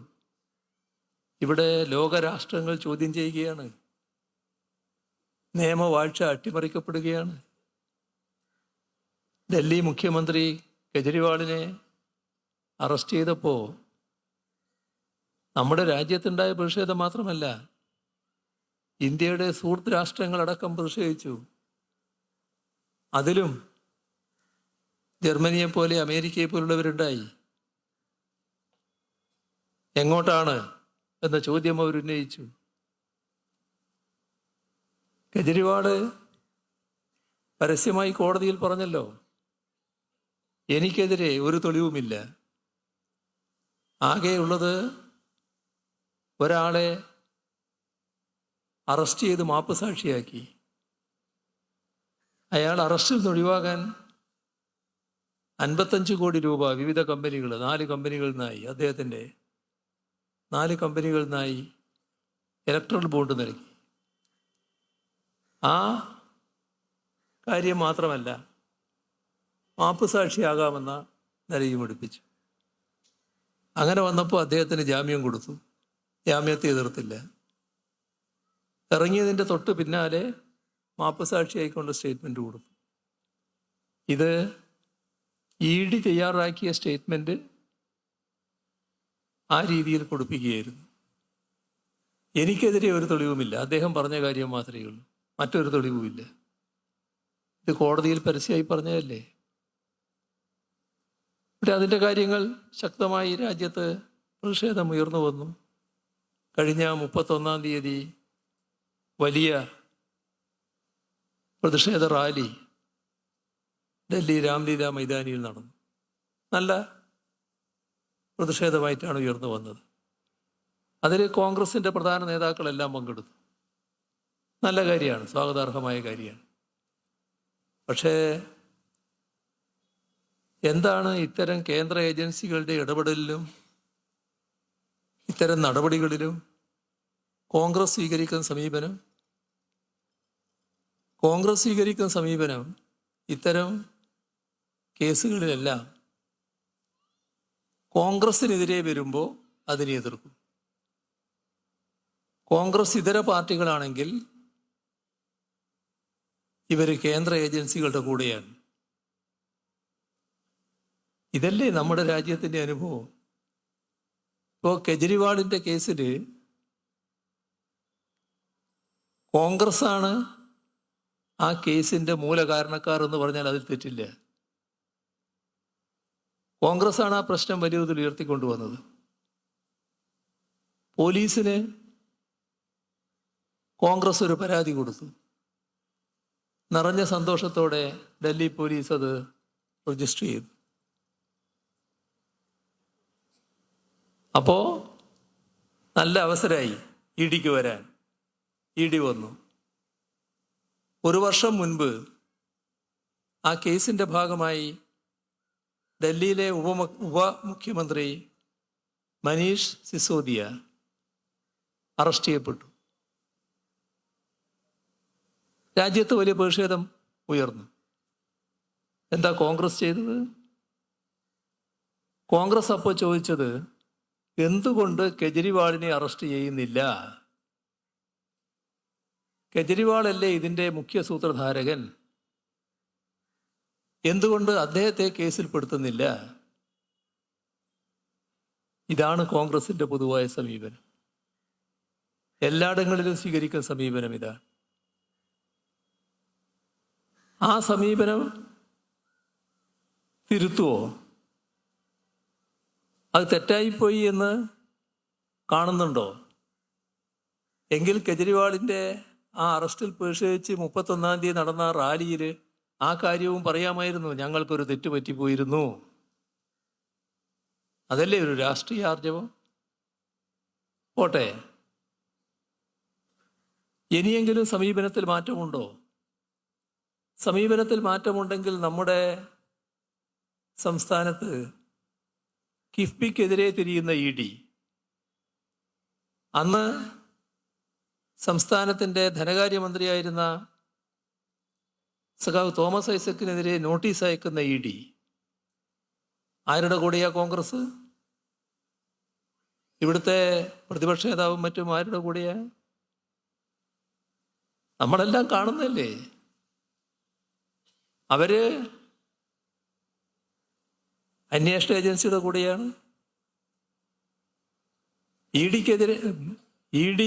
ഇവിടെ ലോകരാഷ്ട്രങ്ങൾ ചോദ്യം ചെയ്യുകയാണ്. നിയമവാഴ്ച അട്ടിമറിക്കപ്പെടുകയാണ്. ഡൽഹി മുഖ്യമന്ത്രി കെജ്രിവാളിനെ അറസ്റ്റ് ചെയ്തപ്പോൾ നമ്മുടെ രാജ്യത്തുണ്ടായ പ്രതിഷേധം മാത്രമല്ല, ഇന്ത്യയുടെ സുഹൃത്ത് രാഷ്ട്രങ്ങളടക്കം പ്രതിഷേധിച്ചു. അതിലും ജർമ്മനിയെപ്പോലെ അമേരിക്കയെ പോലുള്ളവരുണ്ടായി. എങ്ങോട്ടാണ് എന്ന ചോദ്യം അവർ ഉന്നയിച്ചു. കെജ്രിവാള് പരസ്യമായി കോടതിയിൽ പറഞ്ഞല്ലോ, എനിക്കെതിരെ ഒരു തെളിവുമില്ല, ആകെയുള്ളത് ഒരാളെ അറസ്റ്റ് ചെയ്ത് മാപ്പുസാക്ഷിയാക്കി. അയാൾ അറസ്റ്റിൽ നിന്ന് ഒഴിവാകാൻ 55 കോടി രൂപ വിവിധ കമ്പനികൾ, 4 കമ്പനികളിൽ നിന്നായി, അദ്ദേഹത്തിൻ്റെ 4 കമ്പനികളിൽ നിന്നായി ഇലക്ട്രൽ ബോണ്ട് നൽകി. ആ കാര്യം മാത്രമല്ല, മാപ്പുസാക്ഷിയാകാമെന്ന നിലയും എടുപ്പിച്ചു. അങ്ങനെ വന്നപ്പോൾ അദ്ദേഹത്തിന് ജാമ്യം കൊടുത്തു. ജാമ്യത്തെ എതിർത്തില്ല. ഇറങ്ങിയതിൻ്റെ തൊട്ട് പിന്നാലെ മാപ്പുസാക്ഷിയായിക്കൊണ്ട് സ്റ്റേറ്റ്മെൻറ്റ് കൊടുത്തു. ഇത് ED തയ്യാറാക്കിയ സ്റ്റേറ്റ്മെൻറ്റ് ആ രീതിയിൽ കൊടുപ്പിക്കുകയായിരുന്നു. എനിക്കെതിരെ ഒരു തെളിവുമില്ല, അദ്ദേഹം പറഞ്ഞ കാര്യം മാത്രമേ ഉള്ളൂ, മറ്റൊരു തെളിവുമില്ല. ഇത് കോടതിയിൽ പരസ്യമായി പറഞ്ഞതല്ലേ. ഇവിടെ അതിൻ്റെ കാര്യങ്ങൾ ശക്തമായി രാജ്യത്ത് പ്രതിഷേധം ഉയർന്നു വന്നു. കഴിഞ്ഞ 31-ാം തീയതി വലിയ പ്രതിഷേധ റാലി ഡൽഹി രാംലീല മൈതാനിയിൽ നടന്നു. നല്ല പ്രതിഷേധമായിട്ടാണ് ഉയർന്നു വന്നത്. അതിൽ കോൺഗ്രസിൻ്റെ പ്രധാന നേതാക്കളെല്ലാം പങ്കെടുത്തു. നല്ല കാര്യമാണ്, സ്വാഗതാർഹമായ കാര്യമാണ്. പക്ഷേ എന്താണ് ഇത്തരം കേന്ദ്ര ഏജൻസികളുടെ ഇടപെടലിലും ഇത്തരം നടപടികളിലും കോൺഗ്രസ് സ്വീകരിക്കുന്ന സമീപനം? കോൺഗ്രസ് സ്വീകരിക്കുന്ന സമീപനം ഇത്തരം കേസുകളിലെല്ലാം കോൺഗ്രസിനെതിരെ വരുമ്പോൾ അതിനെ എതിർക്കും. കോൺഗ്രസ് ഇതര പാർട്ടികളാണെങ്കിൽ ഇവർ കേന്ദ്ര ഏജൻസികളുടെ കൂടെയാണ്. ഇതല്ലേ നമ്മുടെ രാജ്യത്തിൻ്റെ അനുഭവം. ഇപ്പോൾ കെജ്രിവാളിൻ്റെ കേസിൽ കോൺഗ്രസ്സാണ് ആ കേസിൻ്റെ മൂലകാരണക്കാർ എന്ന് പറഞ്ഞാൽ അതിൽ തെറ്റില്ല. കോൺഗ്രസ്സാണ് ആ പ്രശ്നം വലിയ തോതിൽ ഉയർത്തിക്കൊണ്ടുവന്നത്. പോലീസിന് കോൺഗ്രസ് ഒരു പരാതി കൊടുത്തു. നിറഞ്ഞ സന്തോഷത്തോടെ ഡൽഹി പോലീസ് അത് രജിസ്റ്റർ ചെയ്തു. അപ്പോൾ നല്ല അവസരമായി EDക്ക് വരാൻ. ED വന്നു. 1 വർഷം മുൻപ് ആ കേസിൻ്റെ ഭാഗമായി ഡൽഹിയിലെ ഉപമുഖ്യമന്ത്രി മനീഷ് സിസോദിയ അറസ്റ്റ് ചെയ്യപ്പെട്ടു. രാജ്യത്ത് വലിയ പ്രതിഷേധം ഉയർന്നു. എന്താ കോൺഗ്രസ് ചെയ്തത്? കോൺഗ്രസ് അപ്പോൾ ചോദിച്ചത്, എന്തുകൊണ്ട് കെജ്രിവാളിനെ അറസ്റ്റ് ചെയ്യുന്നില്ല? കെജ്രിവാളല്ലേ ഇതിൻ്റെ മുഖ്യ സൂത്രധാരകൻ, എന്തുകൊണ്ട് അദ്ദേഹത്തെ കേസിൽ പെടുത്തുന്നില്ല? ഇതാണ് കോൺഗ്രസിൻ്റെ പൊതുവായ സമീപനം. എല്ലായിടങ്ങളിലും സ്വീകരിക്കുന്ന സമീപനം ഇതാണ്. ആ സമീപനം തിരുത്തുവോ? അത് തെറ്റായിപ്പോയി എന്ന് കാണുന്നുണ്ടോ? എങ്കിൽ കെജ്രിവാളിൻ്റെ ആ അറസ്റ്റിൽ പ്രതിഷേധിച്ച് 31-ാം തീയതി നടന്ന റാലിയിൽ ആ കാര്യവും പറയാമായിരുന്നു, ഞങ്ങൾക്കൊരു തെറ്റ് പറ്റിപ്പോയിരുന്നു. അതല്ലേ ഒരു രാഷ്ട്രീയ ആർജവം. പോട്ടെ, ഇനിയെങ്കിലും സമീപനത്തിൽ മാറ്റമുണ്ടോ? സമീപനത്തിൽ മാറ്റമുണ്ടെങ്കിൽ നമ്മുടെ സംസ്ഥാനത്ത് കിഫ്ബിക്കെതിരെ തിരിയുന്ന ED, അന്ന് സംസ്ഥാനത്തിൻ്റെ ധനകാര്യമന്ത്രിയായിരുന്ന സഖാവ് തോമസ് ഐസക്കിനെതിരെ നോട്ടീസ് അയക്കുന്ന ED ആരുടെ കൂടെയാ കോൺഗ്രസ്? ഇവിടുത്തെ പ്രതിപക്ഷ നേതാവും മറ്റും ആരുടെ കൂടെയാ? നമ്മളെല്ലാം കാണുന്നല്ലേ. അവര് അന്വേഷണ ഏജൻസിയുടെ കൂടെയാണ്. ED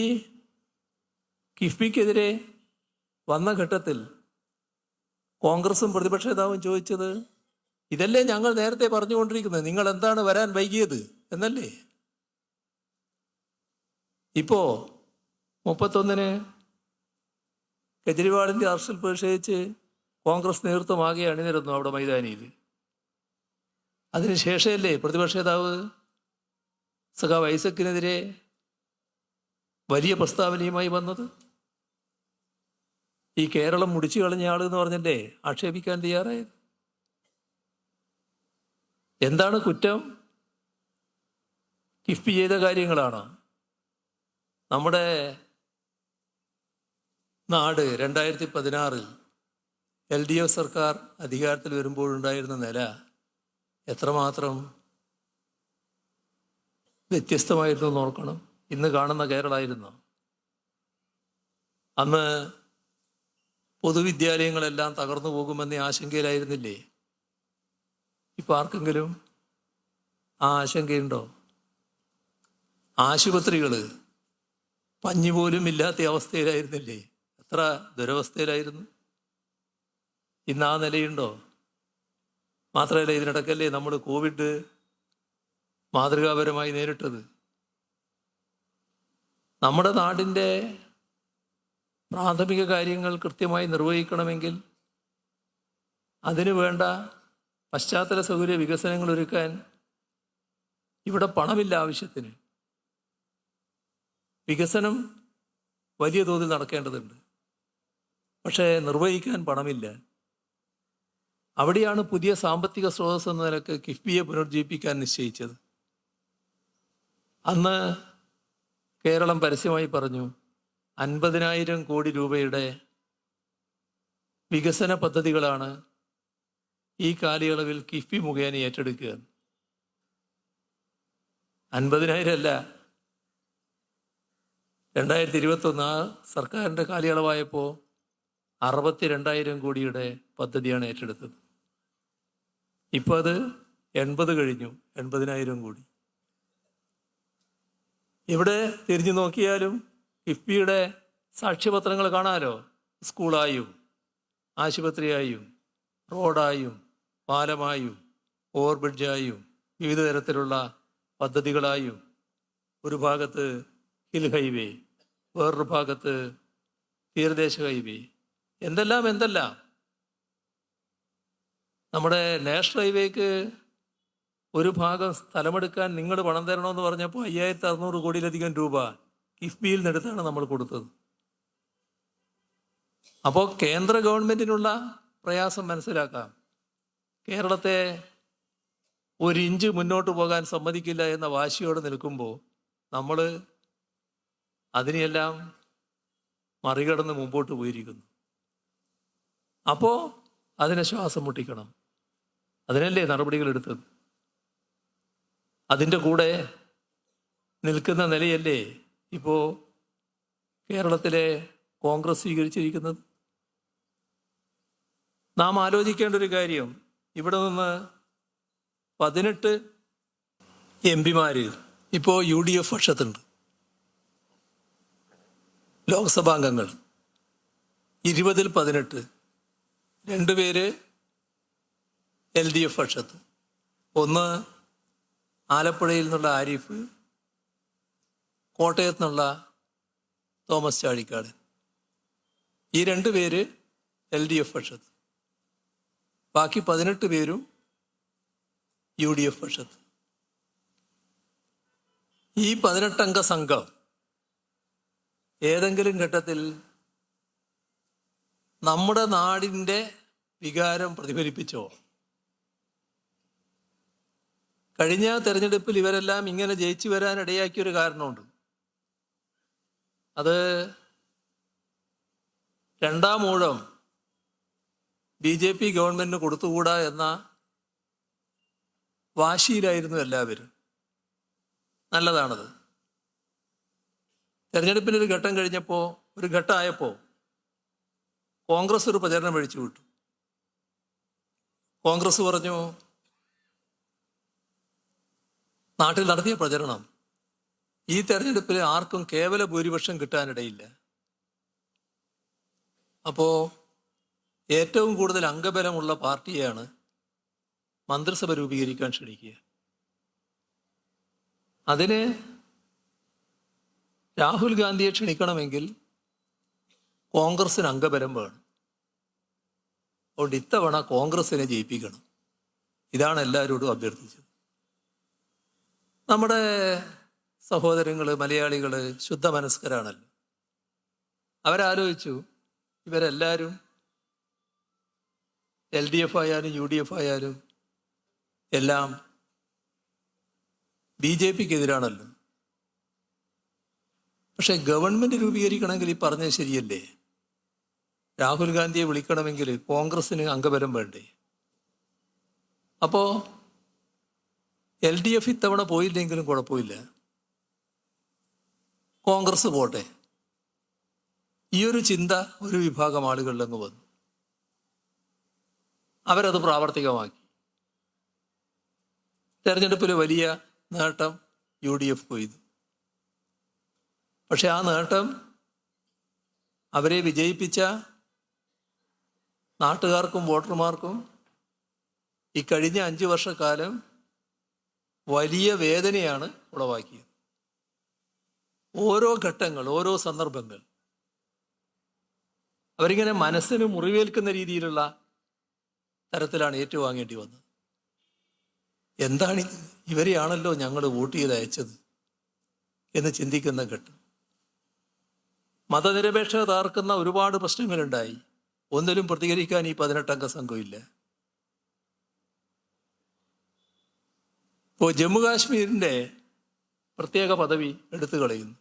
കിഫ്ബിക്കെതിരെ വന്ന ഘട്ടത്തിൽ കോൺഗ്രസും പ്രതിപക്ഷ നേതാവും ചോദിച്ചത്, ഇതല്ലേ ഞങ്ങൾ നേരത്തെ പറഞ്ഞുകൊണ്ടിരിക്കുന്നത്, നിങ്ങൾ എന്താണ് വരാൻ വൈകിയത് എന്നല്ലേ. ഇപ്പോ 31-ന് കെജ്രിവാളിൻ്റെ അറസ്റ്റിൽ പ്രതിഷേധിച്ച് കോൺഗ്രസ് നേതൃത്വമാകെ അണിനിരന്നു അവിടെ മൈതാനിയിൽ. അതിനുശേഷമല്ലേ പ്രതിപക്ഷ നേതാവ് സഖാവ് ഐസക്കിനെതിരെ വലിയ പ്രസ്താവനയുമായി വന്നത്? ഈ കേരളം മുടിച്ചു കളഞ്ഞ ആൾ എന്ന് പറഞ്ഞല്ലേ ആക്ഷേപിക്കാൻ തയ്യാറായത്? എന്താണ് കുറ്റം? കിഫ്ബി ചെയ്ത കാര്യങ്ങളാണ്. നമ്മുടെ നാട് 2016 LDF സർക്കാർ അധികാരത്തിൽ വരുമ്പോഴുണ്ടായിരുന്ന നില എത്രമാത്രം വ്യത്യസ്തമായിരുന്നു നോക്കണം. ഇന്ന് കാണുന്ന കേരളമായിരുന്നു. അന്ന് പൊതുവിദ്യാലയങ്ങളെല്ലാം തകർന്നു പോകുമെന്ന ആശങ്കയിലായിരുന്നില്ലേ? ഇപ്പം ആർക്കെങ്കിലും ആ ആശങ്കയുണ്ടോ? ആശുപത്രികൾ പഞ്ഞി പോലും ഇല്ലാത്ത അവസ്ഥയിലായിരുന്നില്ലേ? എത്ര ദുരവസ്ഥയിലായിരുന്നു. ഇന്ന് ആ നിലയുണ്ടോ? മാത്രമല്ല, ഇതിനിടയ്ക്കല്ലേ നമ്മൾ കോവിഡ് മാതൃകാപരമായി നേരിട്ടത്. നമ്മുടെ നാടിൻ്റെ പ്രാഥമിക കാര്യങ്ങൾ കൃത്യമായി നിർവഹിക്കണമെങ്കിൽ അതിനു വേണ്ട പശ്ചാത്തല സൗകര്യ വികസനങ്ങൾ ഒരുക്കാൻ ഇവിടെ പണമില്ല. ആവശ്യത്തിന് വികസനം വലിയ തോതിൽ നടക്കേണ്ടതുണ്ട്, പക്ഷേ നിർവഹിക്കാൻ പണമില്ല. അവിടെയാണ് പുതിയ സാമ്പത്തിക സ്രോതസ് എന്ന നിലക്ക് കിഫ്ബിയെ പുനർജീവിപ്പിക്കാൻ നിശ്ചയിച്ചത്. അന്ന് കേരളം പരസ്യമായി പറഞ്ഞു 50,000 കോടി രൂപയുടെ വികസന പദ്ധതികളാണ് ഈ കാലയളവിൽ കിഫ്ബി മുഖേന ഏറ്റെടുക്കുക. 50,000 അല്ല, 2021 സർക്കാരിൻ്റെ കാലയളവായപ്പോൾ 62,000 കോടിയുടെ പദ്ധതിയാണ് ഏറ്റെടുത്തത്. ഇപ്പോൾ അത് 80 കഴിഞ്ഞു, 80,000 കോടി. ഇവിടെ തിരിഞ്ഞു നോക്കിയാലും കിഫ്ബിയുടെ സാക്ഷ്യപത്രങ്ങൾ കാണാമല്ലോ. സ്കൂളായും ആശുപത്രിയായും റോഡായും പാലമായും ഓവർബ്രിഡ്ജായും വിവിധ തരത്തിലുള്ള പദ്ധതികളായും, ഒരു ഭാഗത്ത് ഹിൽ ഹൈവേ, വേറൊരു ഭാഗത്ത് തീരദേശ ഹൈവേ, എന്തെല്ലാം. നമ്മുടെ നാഷണൽ ഹൈവേക്ക് ഒരു ഭാഗം സ്ഥലമെടുക്കാൻ നിങ്ങൾ പണം തരണമെന്ന് പറഞ്ഞപ്പോൾ 5,600 കോടിയിലധികം രൂപ കിഫ്ബിയിൽ നിന്നെടുത്താണ് നമ്മൾ കൊടുത്തത്. അപ്പോൾ കേന്ദ്ര ഗവൺമെൻറ്റിനുള്ള പ്രയാസം മനസ്സിലാക്കാം. കേരളത്തെ 1 ഇഞ്ച് മുന്നോട്ട് പോകാൻ സമ്മതിക്കില്ല എന്ന വാശിയോടെ നിൽക്കുമ്പോൾ നമ്മൾ അതിനെയെല്ലാം മറികടന്ന് മുമ്പോട്ട് പോയിരിക്കുന്നു. അപ്പോൾ അതിനെ ശ്വാസം മുട്ടിക്കണം. അതിനല്ലേ നടപടികൾ എടുത്തത്. അതിൻ്റെ കൂടെ നിൽക്കുന്ന നിലയല്ലേ ഇപ്പോൾ കേരളത്തിലെ കോൺഗ്രസ് സ്വീകരിച്ചിരിക്കുന്നത്. നാം ആലോചിക്കേണ്ട ഒരു കാര്യം, ഇവിടെ നിന്ന് 18 MP ഇപ്പോൾ UDF പക്ഷത്തുണ്ട്. ലോക്സഭാംഗങ്ങൾ 20-ൽ 18, 2 പേര് LDF പക്ഷത്ത്. ഒന്ന് ആലപ്പുഴയിൽ നിന്നുള്ള ആരിഫ്, കോട്ടയത്ത് നിന്നുള്ള തോമസ് ചാഴിക്കാട്. ഈ 2 പേര് LDF പക്ഷത്ത്. ബാക്കി 18 പേരും UDF പക്ഷത്ത്. ഈ 18-അംഗ സംഘം ഏതെങ്കിലും ഘട്ടത്തിൽ നമ്മുടെ നാടിൻ്റെ വികാരം പ്രതിഫലിപ്പിച്ചോ? കഴിഞ്ഞ തെരഞ്ഞെടുപ്പിൽ ഇവരെല്ലാം ഇങ്ങനെ ജയിച്ചു വരാൻ ഇടയാക്കിയൊരു കാരണമുണ്ട്. അത് 2ാം ഊഴം BJP ഗവൺമെന്റിന് കൊടുത്തുകൂടാ എന്ന വാശിയിലായിരുന്നു എല്ലാവരും. നല്ലതാണത്. തെരഞ്ഞെടുപ്പിൻ്റെ ഒരു ഘട്ടം കഴിഞ്ഞപ്പോൾ, ഒരു ഘട്ടമായപ്പോൾ കോൺഗ്രസ് ഒരു പ്രചരണം അഴിച്ചു വിട്ടു. കോൺഗ്രസ് പറഞ്ഞു, നാട്ടിൽ നടത്തിയ പ്രചരണം ഈ തെരഞ്ഞെടുപ്പിൽ ആർക്കും കേവല ഭൂരിപക്ഷം കിട്ടാനിടയില്ല. അപ്പോൾ ഏറ്റവും കൂടുതൽ അംഗബലമുള്ള പാർട്ടിയാണ് മന്ത്രിസഭ രൂപീകരിക്കാൻ ക്ഷണിക്കുക. അതിന് രാഹുൽ ഗാന്ധിയെ ക്ഷണിക്കണമെങ്കിൽ കോൺഗ്രസിന് അംഗബലം വേണം. അതുകൊണ്ട് ഇത്തവണ കോൺഗ്രസിനെ ജയിപ്പിക്കണം. ഇതാണ് എല്ലാവരോടും അഭ്യർത്ഥിച്ചത്. നമ്മുടെ സഹോദരങ്ങൾ മലയാളികൾ ശുദ്ധ മനസ്കരാണല്ലോ. അവരാലോചിച്ചു, ഇവരെല്ലാവരും LDF ആയാലും UDF ആയാലും എല്ലാം BJPക്ക് എതിരാണല്ലോ. പക്ഷെ ഗവൺമെന്റ് രൂപീകരിക്കണമെങ്കിൽ ഈ പറഞ്ഞത് ശരിയല്ലേ? രാഹുൽ ഗാന്ധിയെ വിളിക്കണമെങ്കിൽ കോൺഗ്രസിന് അംഗബലം വേണ്ടേ? അപ്പോ LDF ഇത്തവണ പോയില്ലെങ്കിലും കുഴപ്പമില്ല, കോൺഗ്രസ് പോട്ടെ. ഈ ഒരു ചിന്ത ഒരു വിഭാഗം ആളുകളിലങ്ങ് വന്നു. അവരത് പ്രാവർത്തികമാക്കി. തെരഞ്ഞെടുപ്പിൽ വലിയ നേട്ടം UDF കൊയ്തു. പക്ഷെ ആ നേട്ടം അവരെ വിജയിപ്പിച്ച നാട്ടുകാർക്കും വോട്ടർമാർക്കും ഈ കഴിഞ്ഞ 5 വർഷക്കാലം വലിയ വേദനയാണ് ഉളവാക്കിയത്. ഓരോ ഘട്ടങ്ങൾ, ഓരോ സന്ദർഭങ്ങൾ അവരിങ്ങനെ മനസ്സിന് മുറിവേൽക്കുന്ന രീതിയിലുള്ള തരത്തിലാണ് ഏറ്റുവാങ്ങേണ്ടി വന്നത്. എന്താണ് ഇവരെയാണല്ലോ ഞങ്ങൾ വോട്ട് ചെയ്ത് അയച്ചത് എന്ന് ചിന്തിക്കുന്ന ഘട്ടം. മതനിരപേക്ഷത തകർക്കുന്ന ഒരുപാട് പ്രശ്നങ്ങളുണ്ടായി. ഒന്നിലും പ്രതികരിക്കാൻ ഈ 18-അംഗ സംഘമില്ല. ഇപ്പോൾ ജമ്മു കാശ്മീരിൻ്റെ പ്രത്യേക പദവി എടുത്തു കളയുന്നു.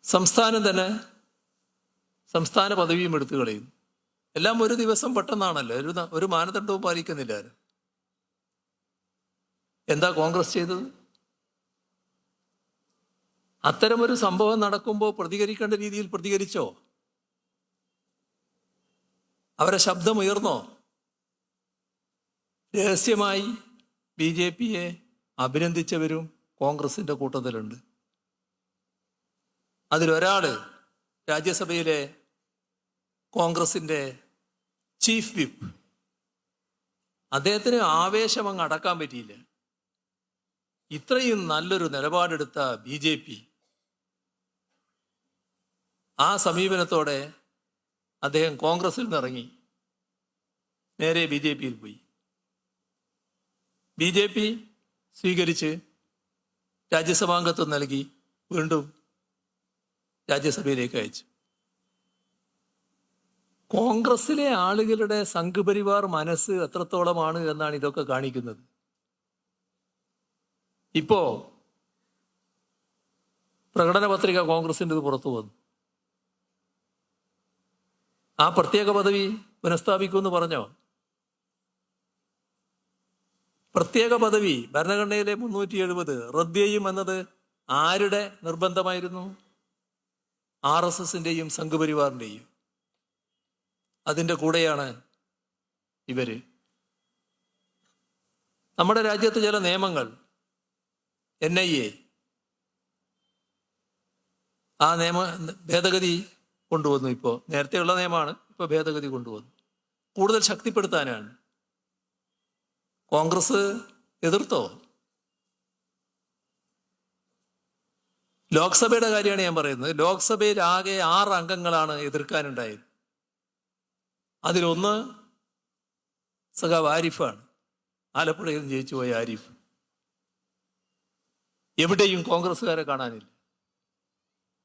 സംസ്ഥാനം തന്നെ സംസ്ഥാന പദവിയും എടുത്തു കളയുന്നു. എല്ലാം ഒരു ദിവസം പെട്ടെന്നാണല്ലോ, ഒരു മാനദണ്ഡവും പാലിക്കുന്നില്ല. എന്താ കോൺഗ്രസ് ചെയ്തത്? അത്തരമൊരു സംഭവം നടക്കുമ്പോൾ പ്രതികരിക്കേണ്ട രീതിയിൽ പ്രതികരിച്ചോ? അവരെ ശബ്ദമുയർന്നോ? രഹസ്യമായി BJPയെ അഭിനന്ദിച്ചവരും കോൺഗ്രസിന്റെ കൂട്ടത്തിലുണ്ട്. അതിലൊരാള് രാജ്യസഭയിലെ കോൺഗ്രസിന്റെ ചീഫ് വിപ്പ്. അദ്ദേഹത്തിന് ആവേശം അങ്ങ് അടക്കാൻ പറ്റിയില്ല. ഇത്രയും നല്ലൊരു നിലപാടെടുത്ത BJP ആ സമീപനത്തോടെ അദ്ദേഹം കോൺഗ്രസിൽ നിന്നിറങ്ങി നേരെ BJPയിൽ പോയി. BJP സ്വീകരിച്ച് രാജ്യസഭാംഗത്വം നൽകി വീണ്ടും രാജ്യസഭയിലേക്ക് അയച്ചു. കോൺഗ്രസിലെ ആളുകളുടെ സംഘപരിവാർ മനസ്സ് എത്രത്തോളമാണ് എന്നാണ് ഇതൊക്കെ കാണിക്കുന്നത്. ഇപ്പോ പ്രകടന പത്രിക കോൺഗ്രസിൻ്റെ പുറത്തു വന്നു. ആ പ്രത്യേക പദവി പുനഃസ്ഥാപിക്കുമെന്ന് പറഞ്ഞോ? പ്രത്യേക പദവി ഭരണഘടനയിലെ 370 റദ്ദ് ചെയ്യും എന്നത് ആരുടെ നിർബന്ധമായിരുന്നു? RSSന്റെയും സംഘപരിവാറിന്റെയും. അതിൻ്റെ കൂടെയാണ് ഇവര്. നമ്മുടെ രാജ്യത്ത് ചില നിയമങ്ങൾ, NIA ആ നിയമ ഭേദഗതി കൊണ്ടുവന്നു. ഇപ്പോൾ നേരത്തെയുള്ള നിയമമാണ്, ഇപ്പോൾ ഭേദഗതി കൊണ്ടുവന്നു. കൂടുതൽ ശക്തിപ്പെടുത്താനാണ്. കോൺഗ്രസ് എതിർത്തോ? ലോക്സഭയുടെ കാര്യമാണ് ഞാൻ പറയുന്നത്. ലോക്സഭയിൽ ആകെ 6 അംഗങ്ങളാണ് എതിർക്കാനുണ്ടായത്. അതിലൊന്ന് സഖാവ് ആരിഫാണ്. ആലപ്പുഴയിൽ നിന്ന് ജയിച്ചു പോയ ആരിഫ്. എവിടെയും കോൺഗ്രസ്സുകാരെ കാണാനില്ല.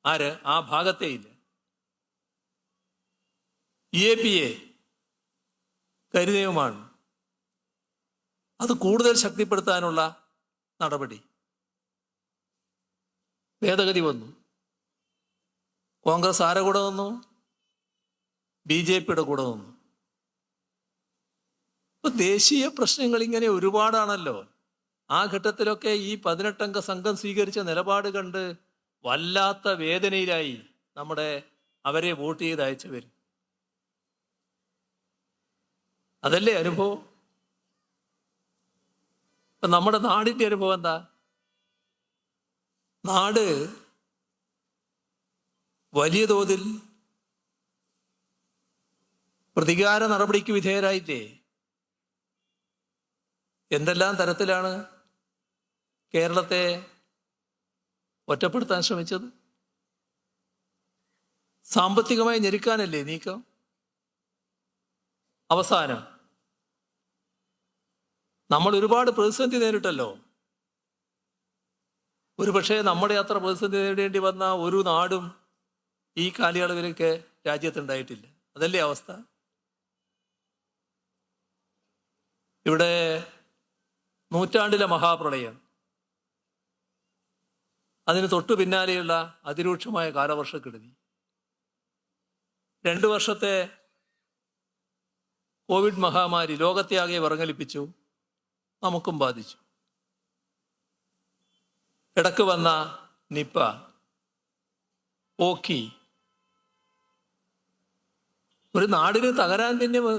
ആര്? ആ ഭാഗത്തേ ഇല്ല. EAPA കരിനിയമമാണ്. അത് കൂടുതൽ ശക്തിപ്പെടുത്താനുള്ള നടപടി. ഭേദഗതി വന്നു. കോൺഗ്രസ് ആരെ കൂടെ നിന്നു? BJPയുടെ കൂടെ നിന്നു. ഇപ്പൊ ദേശീയ പ്രശ്നങ്ങൾ ഇങ്ങനെ ഒരുപാടാണല്ലോ. ആ ഘട്ടത്തിലൊക്കെ ഈ 18-അംഗ സംഘം സ്വീകരിച്ച നിലപാട് കണ്ട് വല്ലാത്ത വേദനയിലായി നമ്മുടെ അവരെ വോട്ട് ചെയ്ത് അയച്ചവർ. അതല്ലേ അനുഭവം? ഇപ്പൊ നമ്മുടെ നാടിന്റെ അനുഭവം എന്താ? നാട് വലിയ തോതിൽ പ്രതികാര നടപടിക്ക് വിധേയരായില്ലേ? എന്തെല്ലാം തരത്തിലാണ് കേരളത്തെ ഒറ്റപ്പെടുത്താൻ ശ്രമിച്ചത്? സാമ്പത്തികമായി ഞെരുക്കാനല്ലേ നീക്കം? അവസാനം നമ്മൾ ഒരുപാട് പ്രതിസന്ധി നേരിട്ടല്ലോ. ഒരുപക്ഷെ നമ്മുടെ അത്ര പ്രതിസന്ധി നേരിടേണ്ടി വന്ന ഒരു നാടും ഈ കാലയളവിലൊക്കെ രാജ്യത്തുണ്ടായിട്ടില്ല. അതല്ലേ അവസ്ഥ? ഇവിടെ നൂറ്റാണ്ടിലെ മഹാപ്രളയം, അതിന് തൊട്ടു പിന്നാലെയുള്ള അതിരൂക്ഷമായ കാലവർഷക്കെടുതി, 2 വർഷത്തെ കോവിഡ് മഹാമാരി ലോകത്തെ ആകെ വിറങ്ങലിപ്പിച്ചു, നമുക്കും ബാധിച്ചു. ഇടക്ക് വന്ന നിപ്പ, ഓക്കി. ഒരു നാടിന് തകരാൻ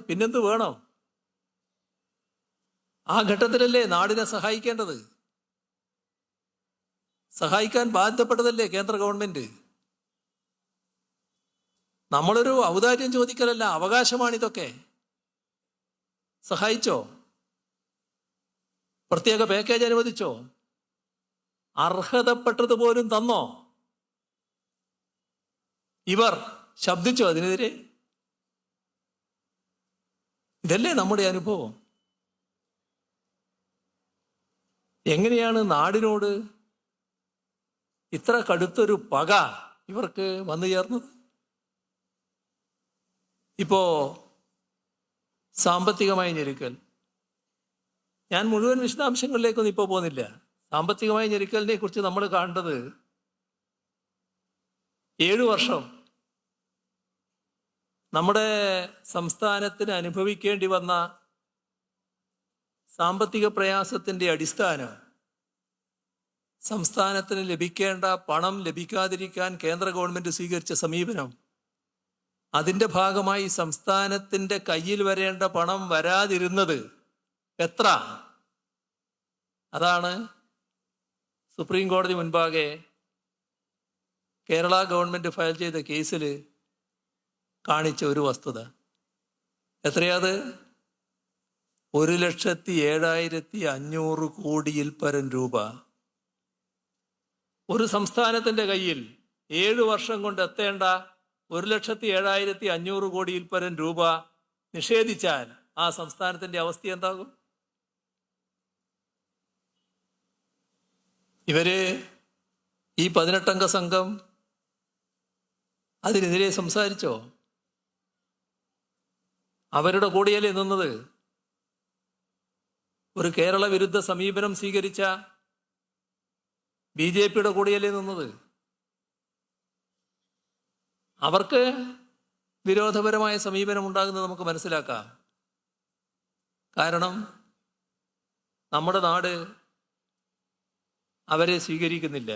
പിന്നെന്ത് വേണം? ആ ഘട്ടത്തിലല്ലേ നാടിനെ സഹായിക്കേണ്ടത്? സഹായിക്കാൻ ബാധ്യപ്പെട്ടതല്ലേ കേന്ദ്ര ഗവൺമെന്റ്? നമ്മളൊരു ഔദാര്യം ചോദിക്കലല്ല, അവകാശമാണിതൊക്കെ. സഹായിച്ചോ? പ്രത്യേക പാക്കേജ് അനുവദിച്ചോ? അർഹതപ്പെട്ടതുപോലും തന്നോ? ഇവർ ശബ്ദിച്ചോ അതിനെതിരെ? ഇതല്ലേ നമ്മുടെ അനുഭവം. എങ്ങനെയാണ് നാടിനോട് ഇത്ര കടുത്തൊരു പക ഇവർക്ക് വന്നു ചേർന്നത്? ഇപ്പോ സാമ്പത്തികമായി ഞെരുക്കൽ, ഞാൻ മുഴുവൻ വിശദാംശങ്ങളിലേക്കൊന്നും ഇപ്പോൾ പോകുന്നില്ല. സാമ്പത്തികമായി ഞെരുക്കലിനെ കുറിച്ച് നമ്മൾ കാണേണ്ടത് 7 വർഷം നമ്മുടെ സംസ്ഥാനത്തിന് അനുഭവിക്കേണ്ടി വന്ന സാമ്പത്തിക പ്രയാസത്തിൻ്റെ അടിസ്ഥാനം സംസ്ഥാനത്തിന് ലഭിക്കേണ്ട പണം ലഭിക്കാതിരിക്കാൻ കേന്ദ്ര ഗവൺമെന്റ് സ്വീകരിച്ച സമീപനം, അതിൻ്റെ ഭാഗമായി സംസ്ഥാനത്തിൻ്റെ കയ്യിൽ വരേണ്ട പണം വരാതിരുന്നത് എത്ര? അതാണ് സുപ്രീം കോടതി മുൻപാകെ കേരള ഗവൺമെന്റ് ഫയൽ ചെയ്ത കേസിൽ കാണിച്ച ഒരു വസ്തുത. എത്രയാത്? 1,07,500 കോടിയിൽ പരം രൂപ ഒരു സംസ്ഥാനത്തിൻ്റെ കയ്യിൽ 7 വർഷം കൊണ്ട് എത്തേണ്ട 1,07,500 കോടിയിൽ പരം രൂപ നിഷേധിച്ചാൽ ആ സംസ്ഥാനത്തിൻ്റെ അവസ്ഥ എന്താകും? ഇവര് ഈ 18-അംഗ സംഘം അതിനെതിരെ സംസാരിച്ചോ? അവരുടെ കൂടെയല്ലേ നിന്നത്? ഒരു കേരള വിരുദ്ധ സമീപനം സ്വീകരിച്ച BJPയുടെ കൂടെയല്ലേ നിന്നത്? അവർക്ക് വിരോധപരമായ സമീപനം ഉണ്ടാകുന്നത് നമുക്ക് മനസ്സിലാക്കാം. കാരണം നമ്മുടെ നാട് അവരെ സ്വീകരിക്കുന്നില്ല,